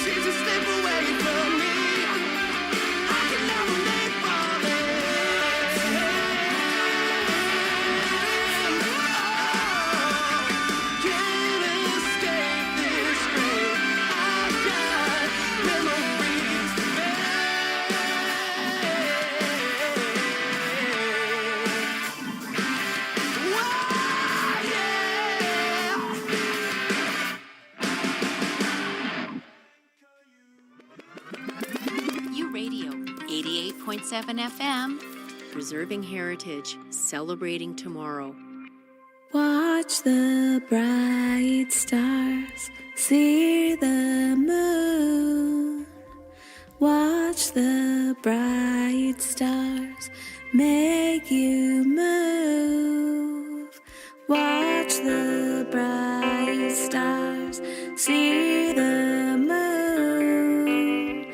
Jesus, slip away from me, I can now remain falling. Can't escape this grave, I've got memories to make. Whoa, yeah. U Radio 88.7 FM, preserving heritage, celebrating tomorrow. Watch the bright stars, see the moon. Watch the bright stars make you move. Watch the bright stars, see the moon.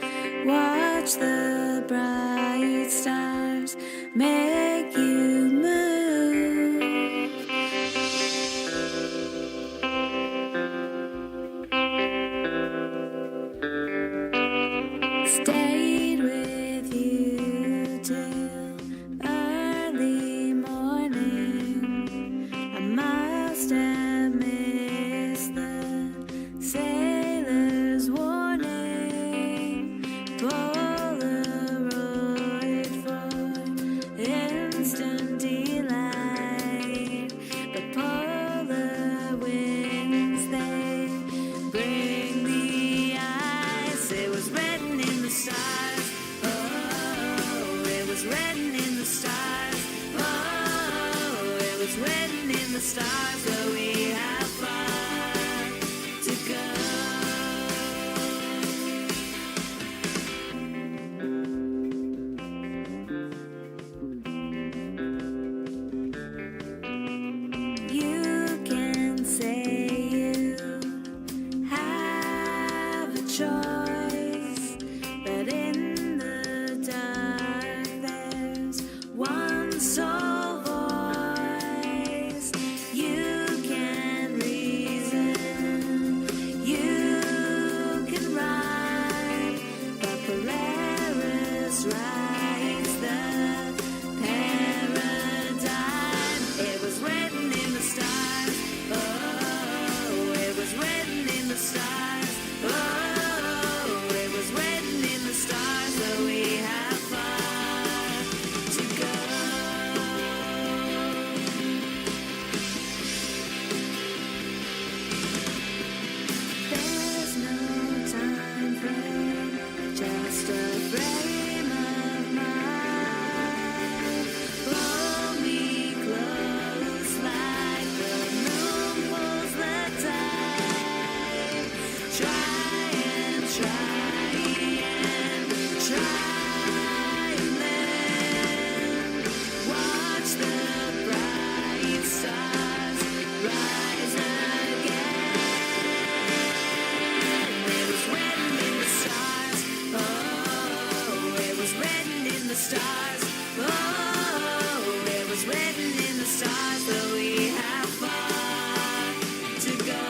Watch the bright stars make you move. Stayed with you till early morning. I must have missed the same. the stars, though we have far to go. You can say you have a choice, but in the dark there's one sole voice. You can reason, you can rhyme, but Polaris writes the paradigm. It was written in the stars. Oh, it was written in the stars. Oh, it was written in the stars, though we have far to go. There's no time frame, just a frame of mind. Hold me close like the moon pulls the tide. Try and try and try and then watch the bright stars rise again. It was written in the stars. Oh, it was written in the stars. Oh, it was written in the stars, though we have far to go.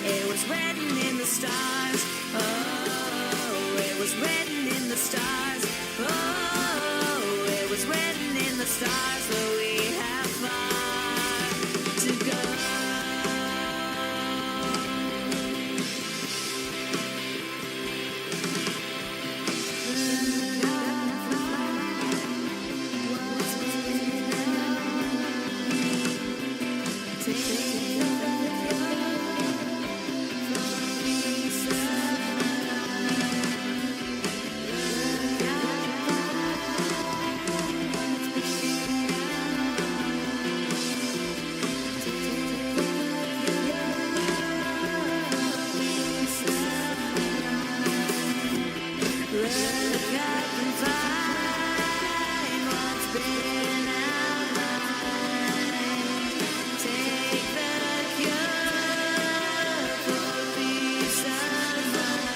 It was written in the stars. Oh, it was written in the stars. Oh, it was written in the stars, though we have far to go. Look up and find what's been outlined. Take the cure for peace of mind.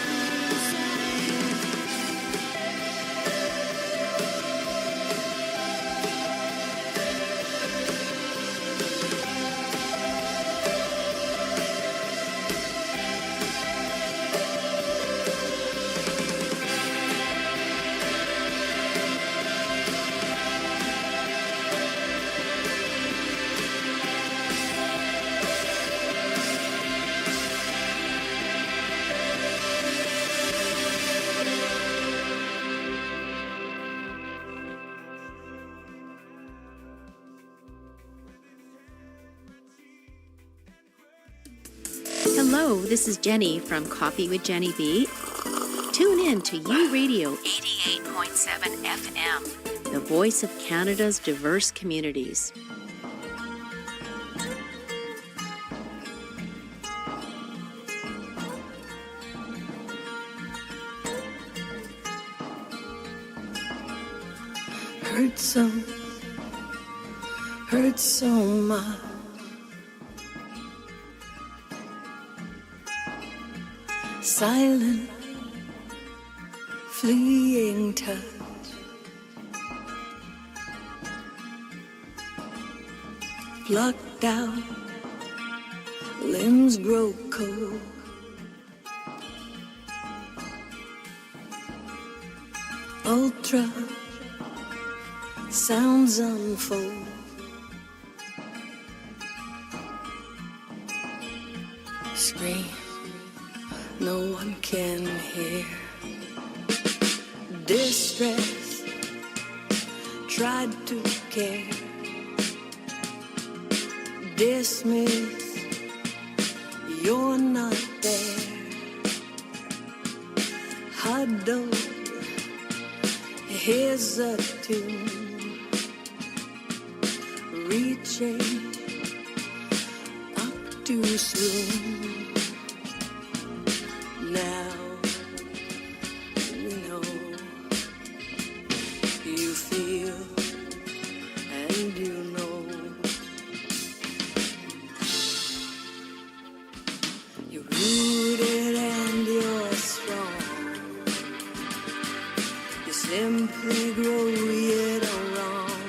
Hello, this is Jenny from Coffee with Jenny B. Tune in to U Radio 88.7 FM, the voice of Canada's diverse communities. Hurt so much. Silent, fleeing touch. Plucked out, limbs grow cold. Ultra sounds unfold. Scream, no one can hear. Distress, tried to care. Dismiss, you're not there. Huddle, here's a tune. reaching up too soon. Now you know, you feel, and you know. You're rooted and you're strong. You simply grow yet wrong.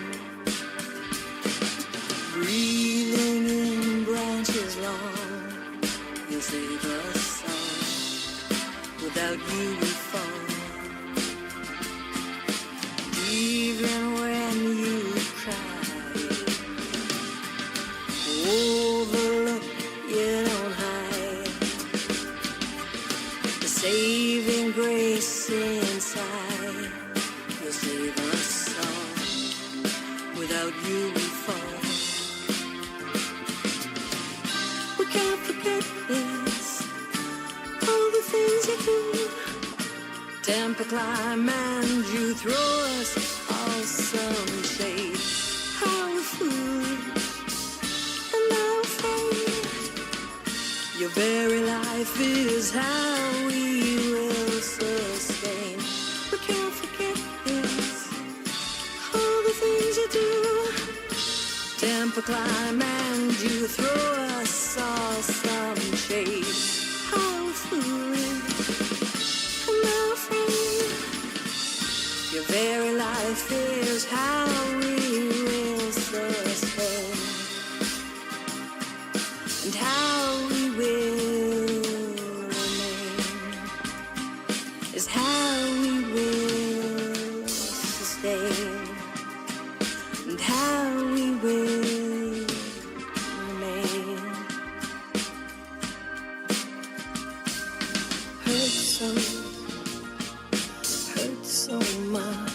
Breathing in branches long. You'll save a song. Without you we fall. Even when you cry, overlook you don't hide. The saving grace inside. You'll save a song. Without you we fall. We can't forget this. All the things you do. Temper climb and you throw us all some shade. How we foolish and how afraid. Your very life is how we will sustain. We can't forget this. All the things you do. Temper climb and you throw us all some shade. How we foolish and how afraid. Your very life is how we will sustain. And how we will remain is how we will sustain. And how we will remain. Hurt so much.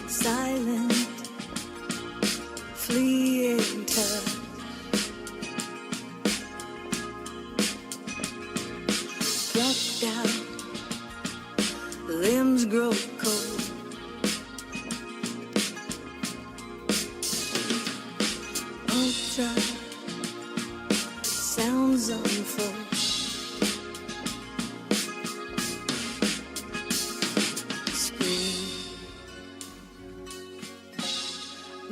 Silent, fleeing touch. Plucked out, limbs grow cold. Ultra sounds unfold. Scream,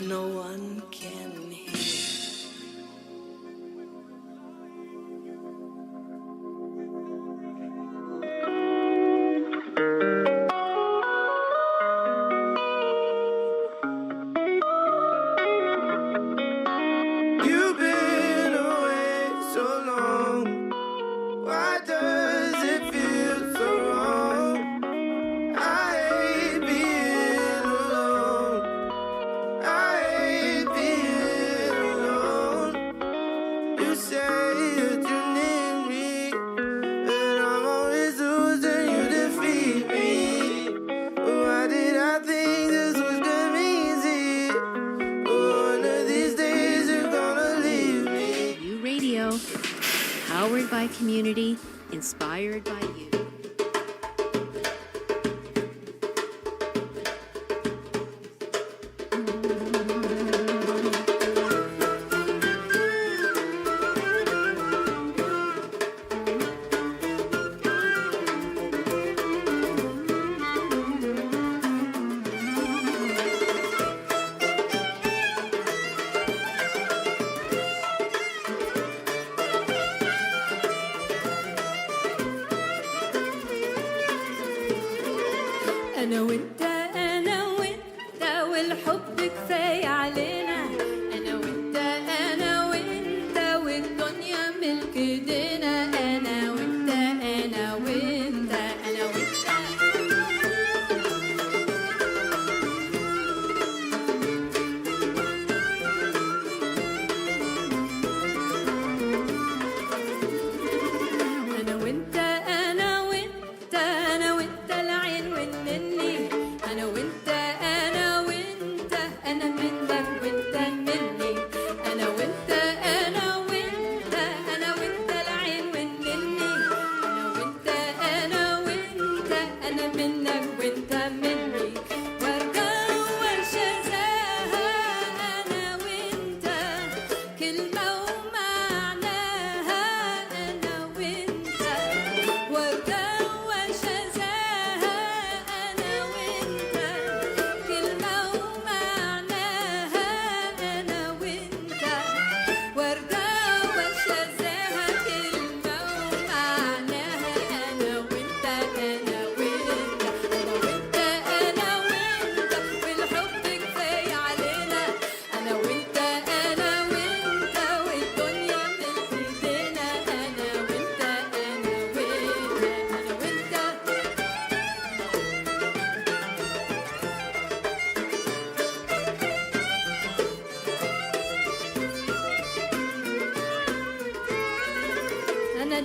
no one can hear. You've been away so long. Why does it feel so wrong? I hate being alone. I hate being alone. You say you need me, but I'm always losing. You defeat me. Why did I think this was gonna be easy? One of these days you're gonna leave me. U Radio, powered by community, inspired by you. أنا وأنت أنا وأنت والحب كفاية علينا. أنا وأنت أنا وأنت والدنيا ملك إيدينا. أنا وأنت أنا وأنت أنا وأنت. أنا وأنت أنا وأنت أنا وأنت العين والنني. أنا وأنت أنا وأنت أنا منك وأنت مني.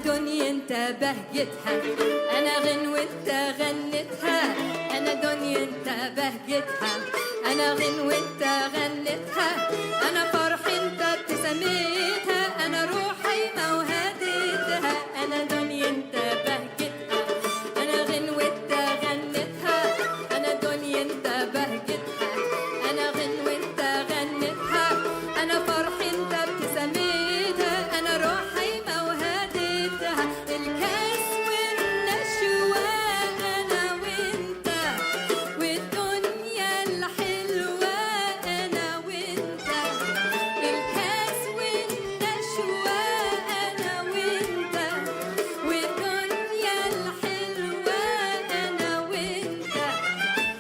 دنيا انت بهجتها انا غنوة انت غنتها انا دنيا انت بهجتها انا غنوة انت غنتها انا فرح انت ابتسامتها انا روحي موهدتها انا دنيا انت بهجتها انا غنوة انت غنتها انا دنيا انت بهجتها انا غنوة انت غنتها انا فرح انت ابتسامتها انا روحي موهدتها الكاس والنشوة انا وانت والدنيا الحلوة انا وانت الكاس والنشوة انا وانت والدنيا الحلوة انا وانت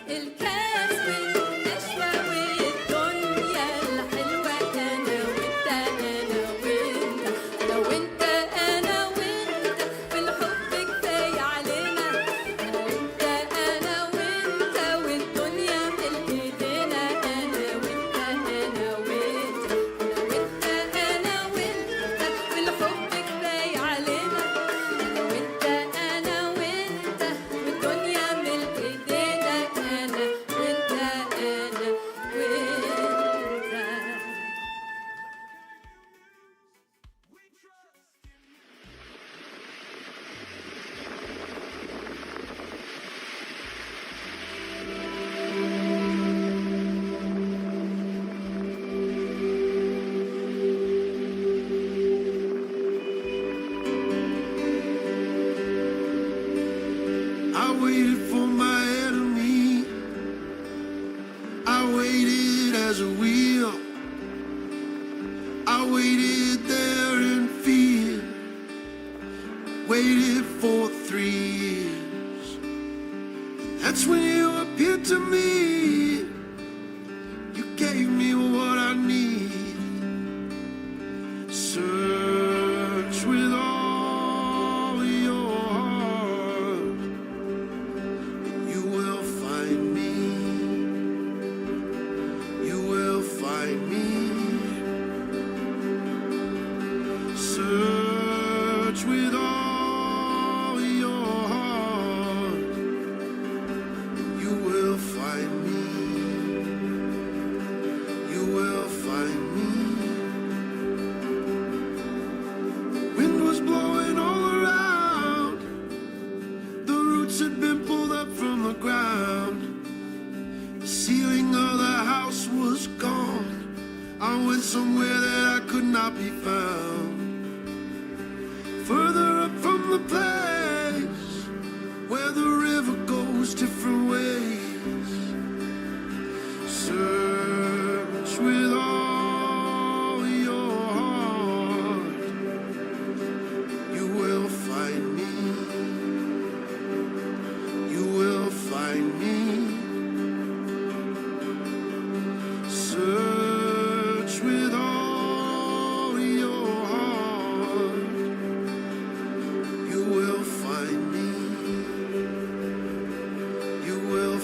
الكاس والنشوة والدنيا الحلوة انا وانت انا وانت انا وانت بالحب كفاية علينا انا وانت والدنيا ملك ايدينا انا وانت انا وانت بالحب كفاية علينا انا وانت والدنيا ملك ايدينا انا وانت I waited for my enemy. I waited as a wheel. I waited there in fear. Waited for 3 years. That's when you appeared to me. You gave me what I need. Search with all your heart. You will find me. You will find me. Search with all your heart. You will find me. You will find me. Wind was blowing all around. The roots had been pulled up from the ground. The ceiling of the house was gone. I went somewhere that I could not be found. Further up from the place where the river goes different ways. Search with all your heart. You will find me. You will find me. Search with all your heart. You will find me. You will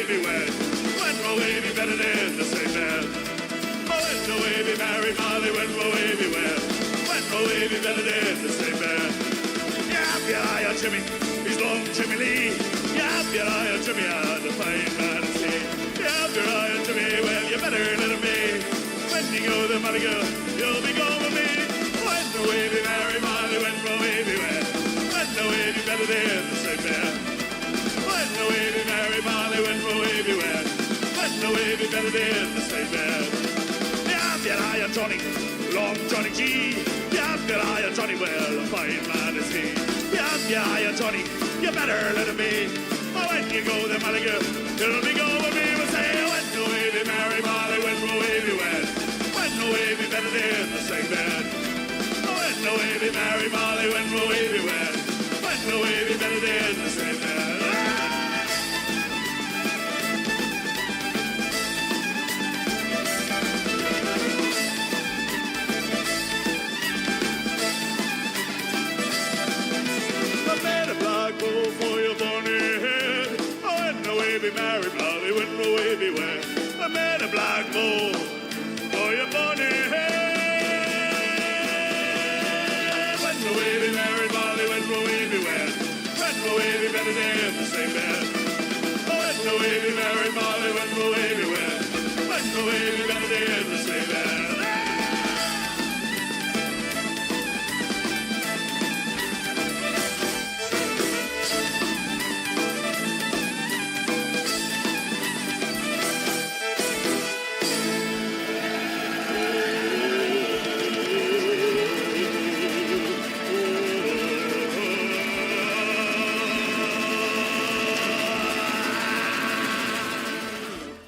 wavy wet. When we're wavy better than the same bed. When the wavy Mary Molly, when we're wavy wet. When we're wavy better than the same bed. Yap your eye on Jimmy, he's long Jimmy Lee. Yap your eye on Jimmy, the fine man to see. Yap your eye on Jimmy, well you better let him be. When you go the money girl, you'll be going with me. When the wavy Mary Molly, when we're wavy wet. When the wavy better than the same bed. When the wavy Mary Molly, when we're wavy wet. When the wavy better than the same bed. Yap your eye on Johnny, long Johnny G. Yap your eye on Johnny, well a fine man is he. Yap your eye on Johnny, you better let him be. Oh, when you go there, Molly girl, you'll be going with me. We'll say, when the wavy Mary Molly, when we're wavy wet. When the wavy better than the same bed. When the wavy Mary Molly, when we're wavy wet. When the wavy better than the same bed. I made a black bow for your bonny head. Oh, when the wavy Mary Molly, when we're wavy wet. I made a black bow for your bonny head. When the wavy Mary Molly, when we're wavy wet. When we're wavy better than the same bed. Oh, when the wavy Mary Molly, when we're wavy wet. When the wavy better than the same bed.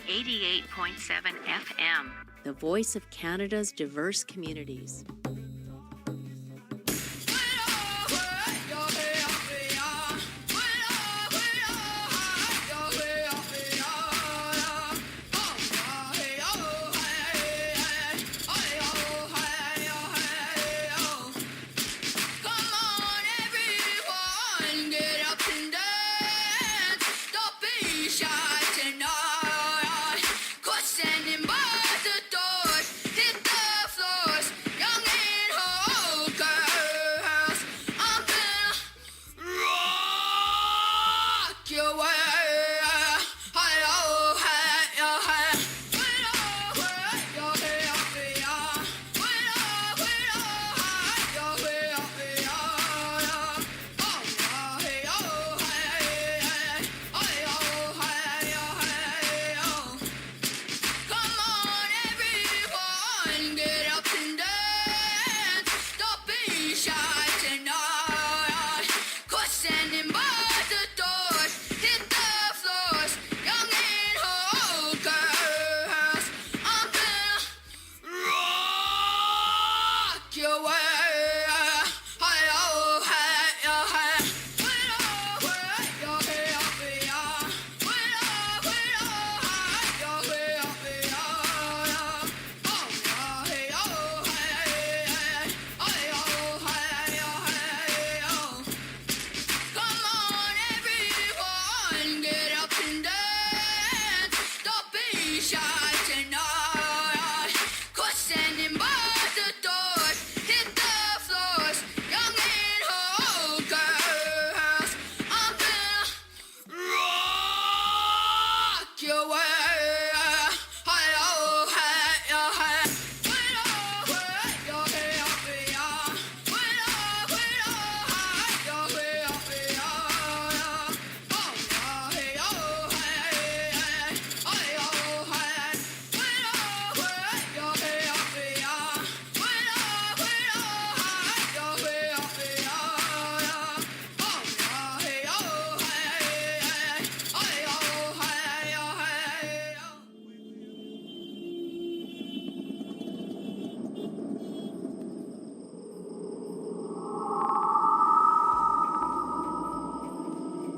88.7 FM, the voice of Canada's diverse communities.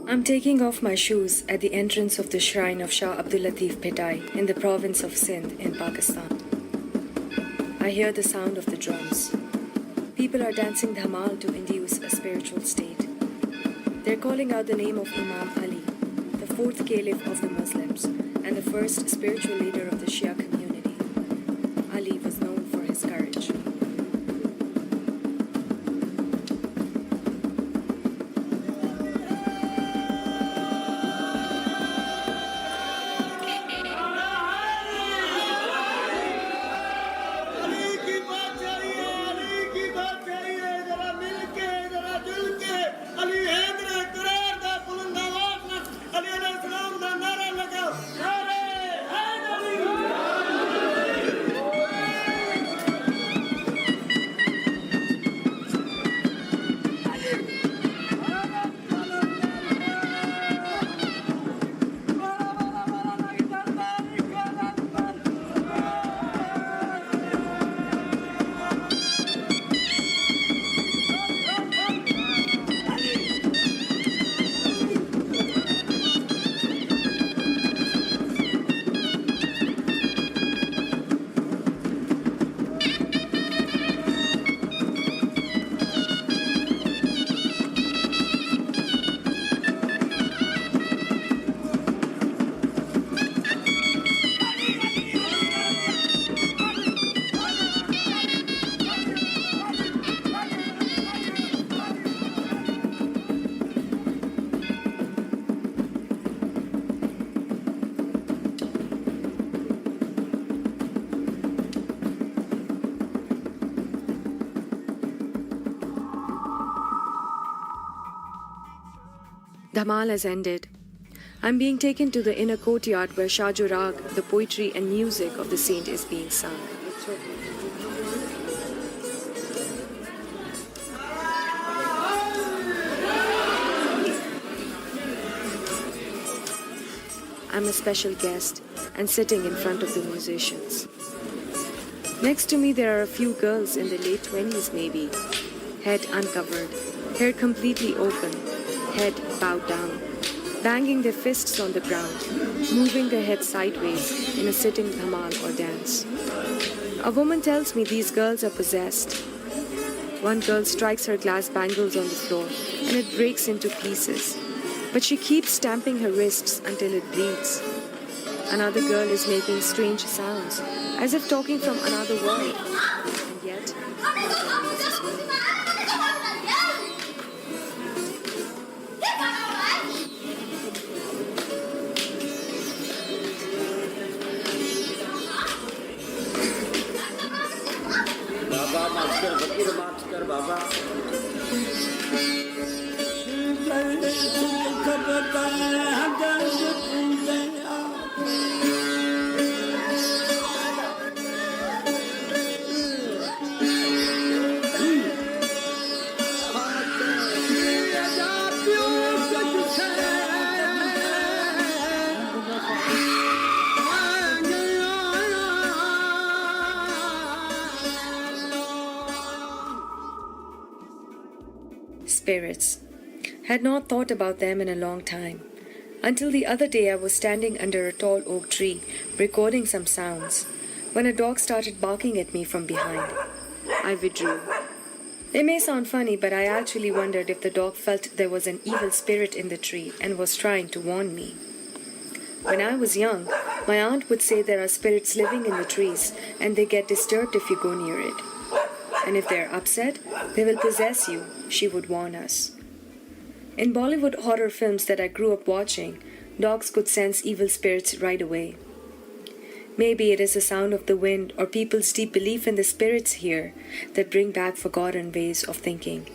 I'm taking off my shoes at the entrance of the shrine of Shah Abdul Latif Bhittai in the province of Sindh in Pakistan. I hear the sound of the drums. People are dancing dhamal to induce a spiritual state. They're calling out the name of Imam Ali, the fourth caliph of the Muslims and the first spiritual leader of the Shia community. Ali was known for his courage. Dhamal has ended. I'm being taken to the inner courtyard where Shajurag, the poetry and music of the saint, is being sung. I'm a special guest and sitting in front of the musicians. Next to me there are a few girls in the late 20s maybe, head uncovered, hair completely open, head bowed down, banging their fists on the ground, moving their head sideways in a sitting dhamal or dance. A woman tells me these girls are possessed. One girl strikes her glass bangles on the floor and it breaks into pieces, but she keeps stamping her wrists until it bleeds. Another girl is making strange sounds, as if talking from another world, and yet spirits. Had not thought about them in a long time. Until the other day I was standing under a tall oak tree, recording some sounds, when a dog started barking at me from behind. I withdrew. It may sound funny, but I actually wondered if the dog felt there was an evil spirit in the tree and was trying to warn me. When I was young, my aunt would say there are spirits living in the trees and they get disturbed if you go near it. And if they're upset, they will possess you, she would warn us. In Bollywood horror films that I grew up watching, dogs could sense evil spirits right away. Maybe it is the sound of the wind or people's deep belief in the spirits here that bring back forgotten ways of thinking.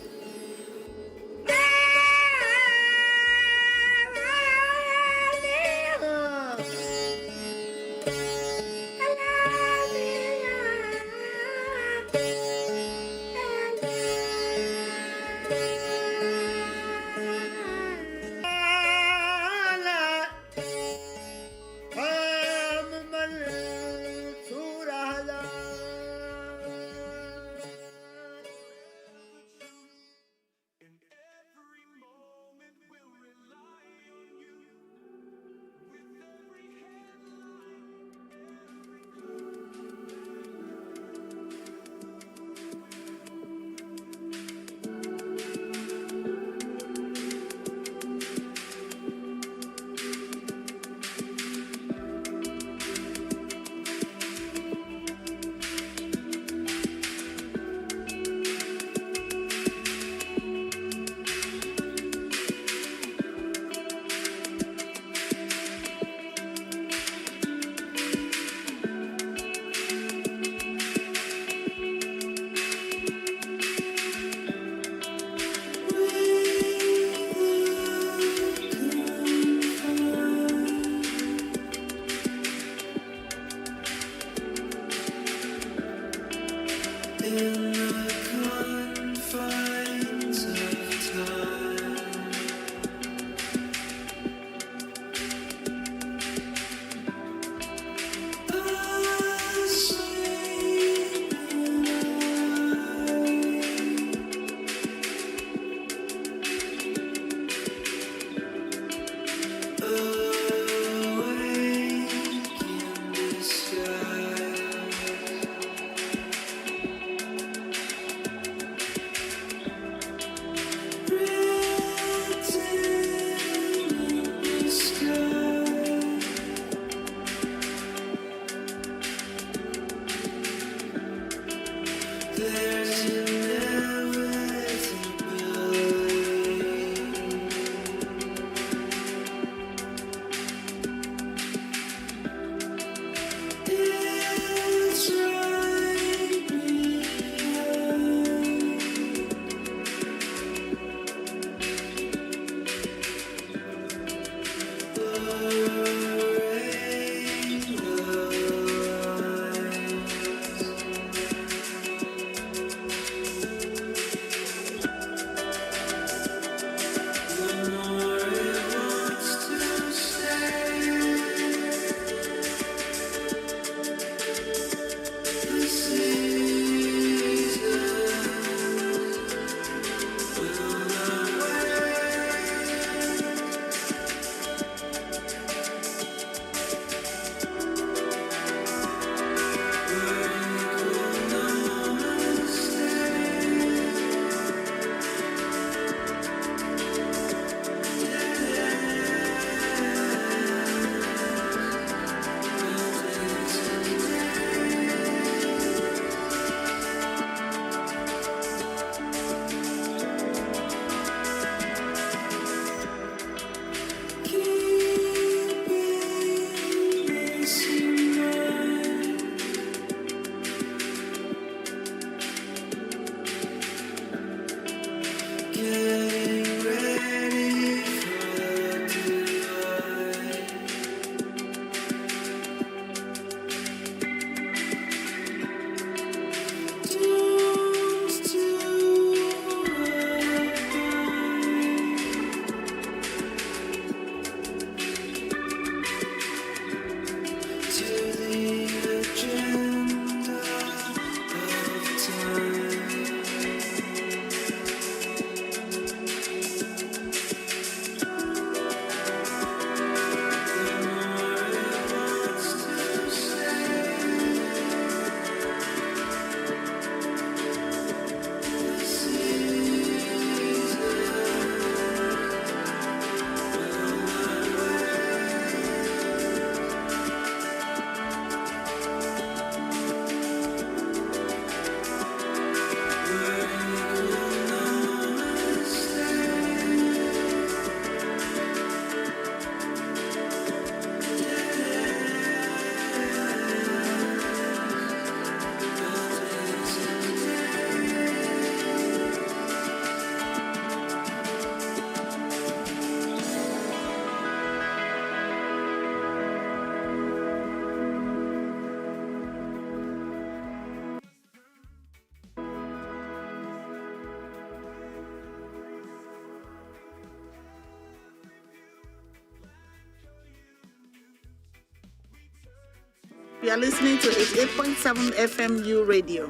You are listening to 88.7 FM U Radio.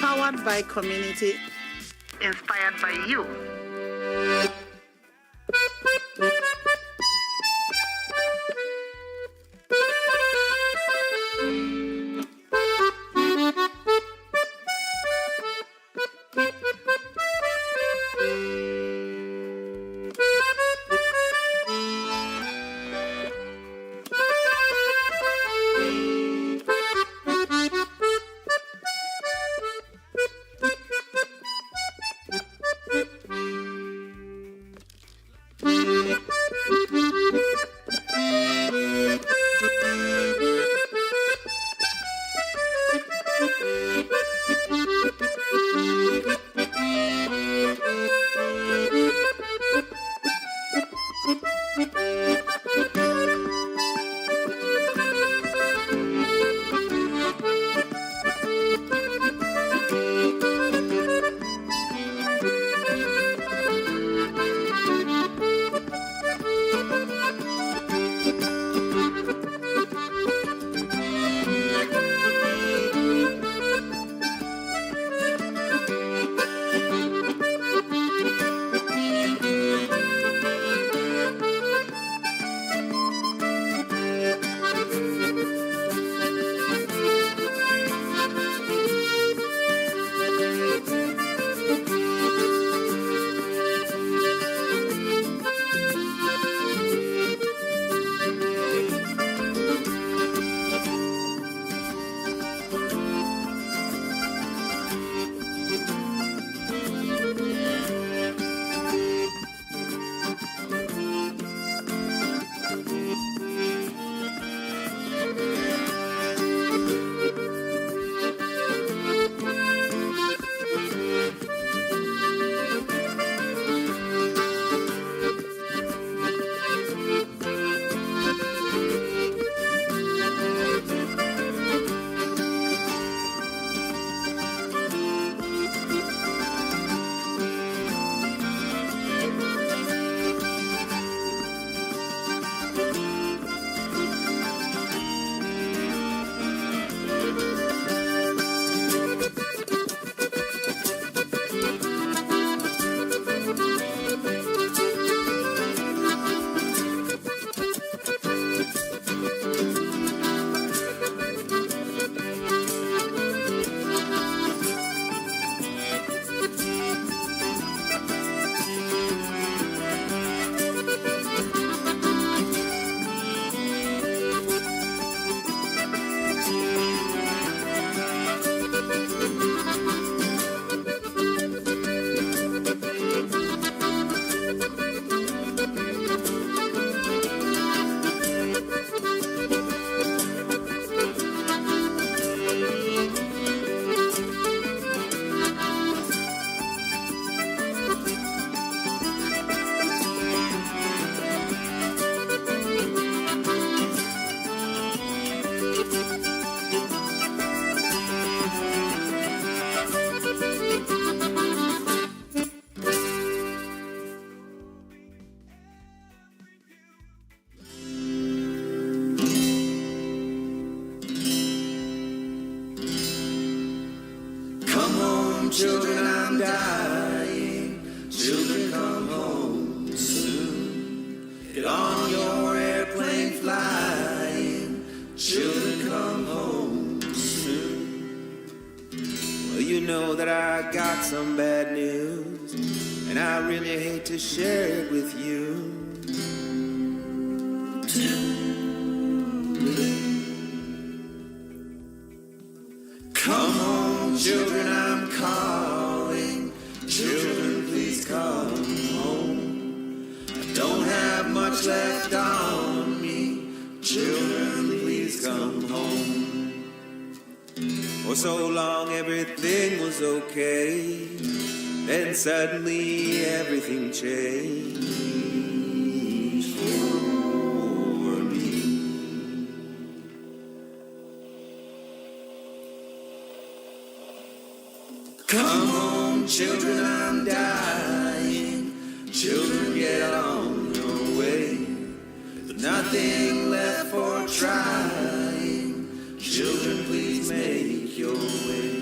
Powered by community. Inspired by you. children, I'm dying. Children, come home soon. Get on your airplane flying. Children, come home soon. Well, you know that I got some bad news, and I really hate to share it with you. Come home, children, I'm calling. Children, please come home. I don't have much left on me. Children, please come home. For so long everything was okay, then suddenly everything changed for me. Come home, children, I'm dying. Children, get on your way. There's nothing left for trying. Children, please make your way.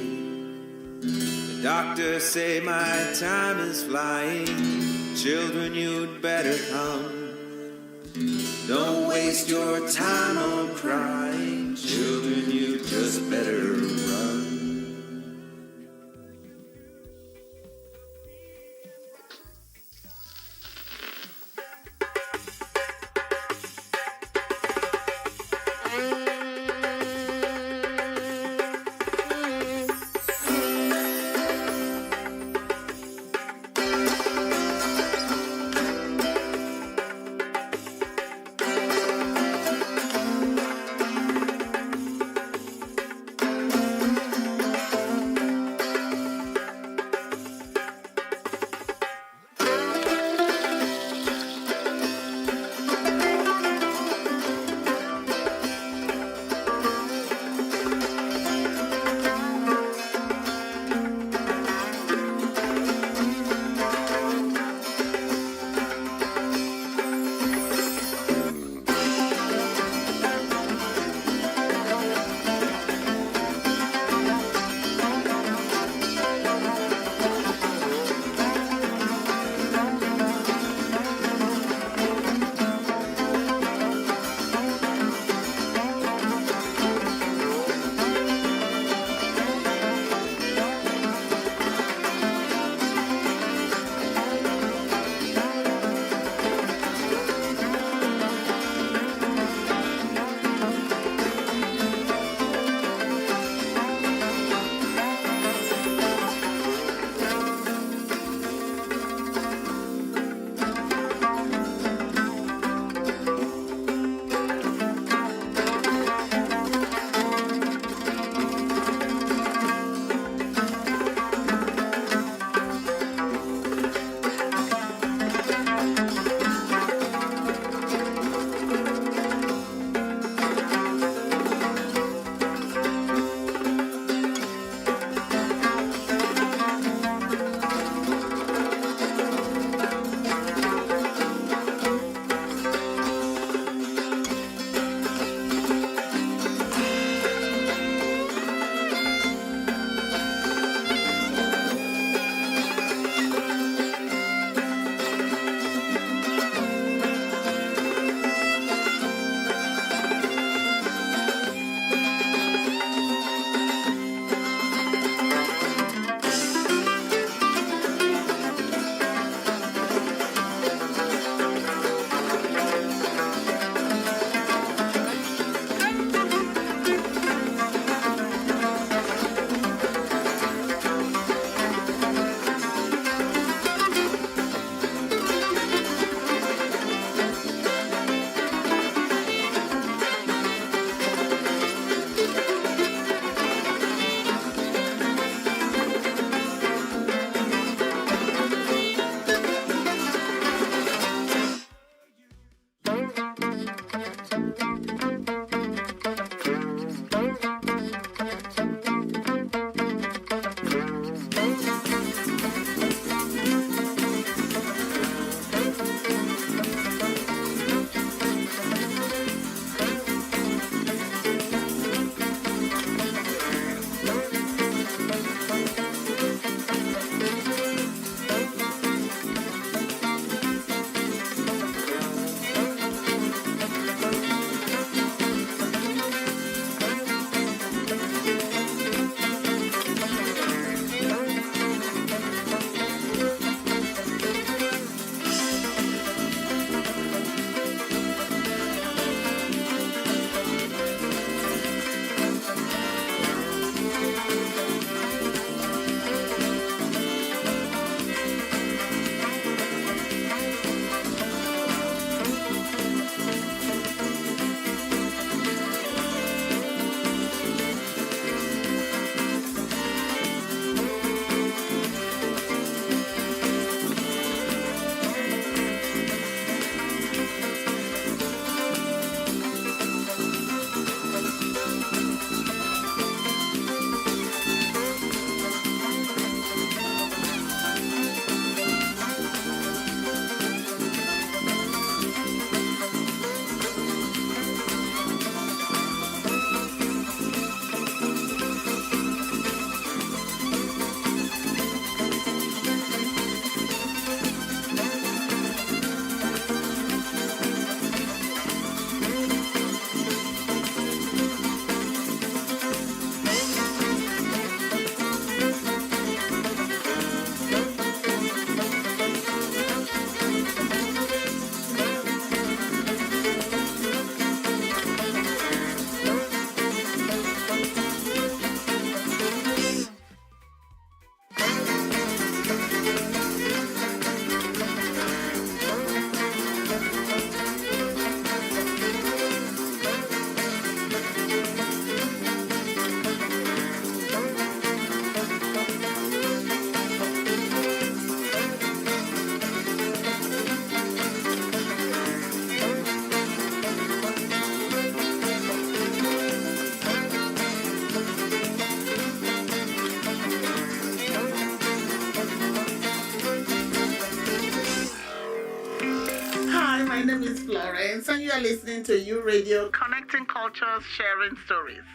The doctors say my time is flying. Children, you'd better come. Don't waste your time on crying. Children, you just better run. my name is Florence, and you are listening to U Radio, connecting cultures, sharing stories.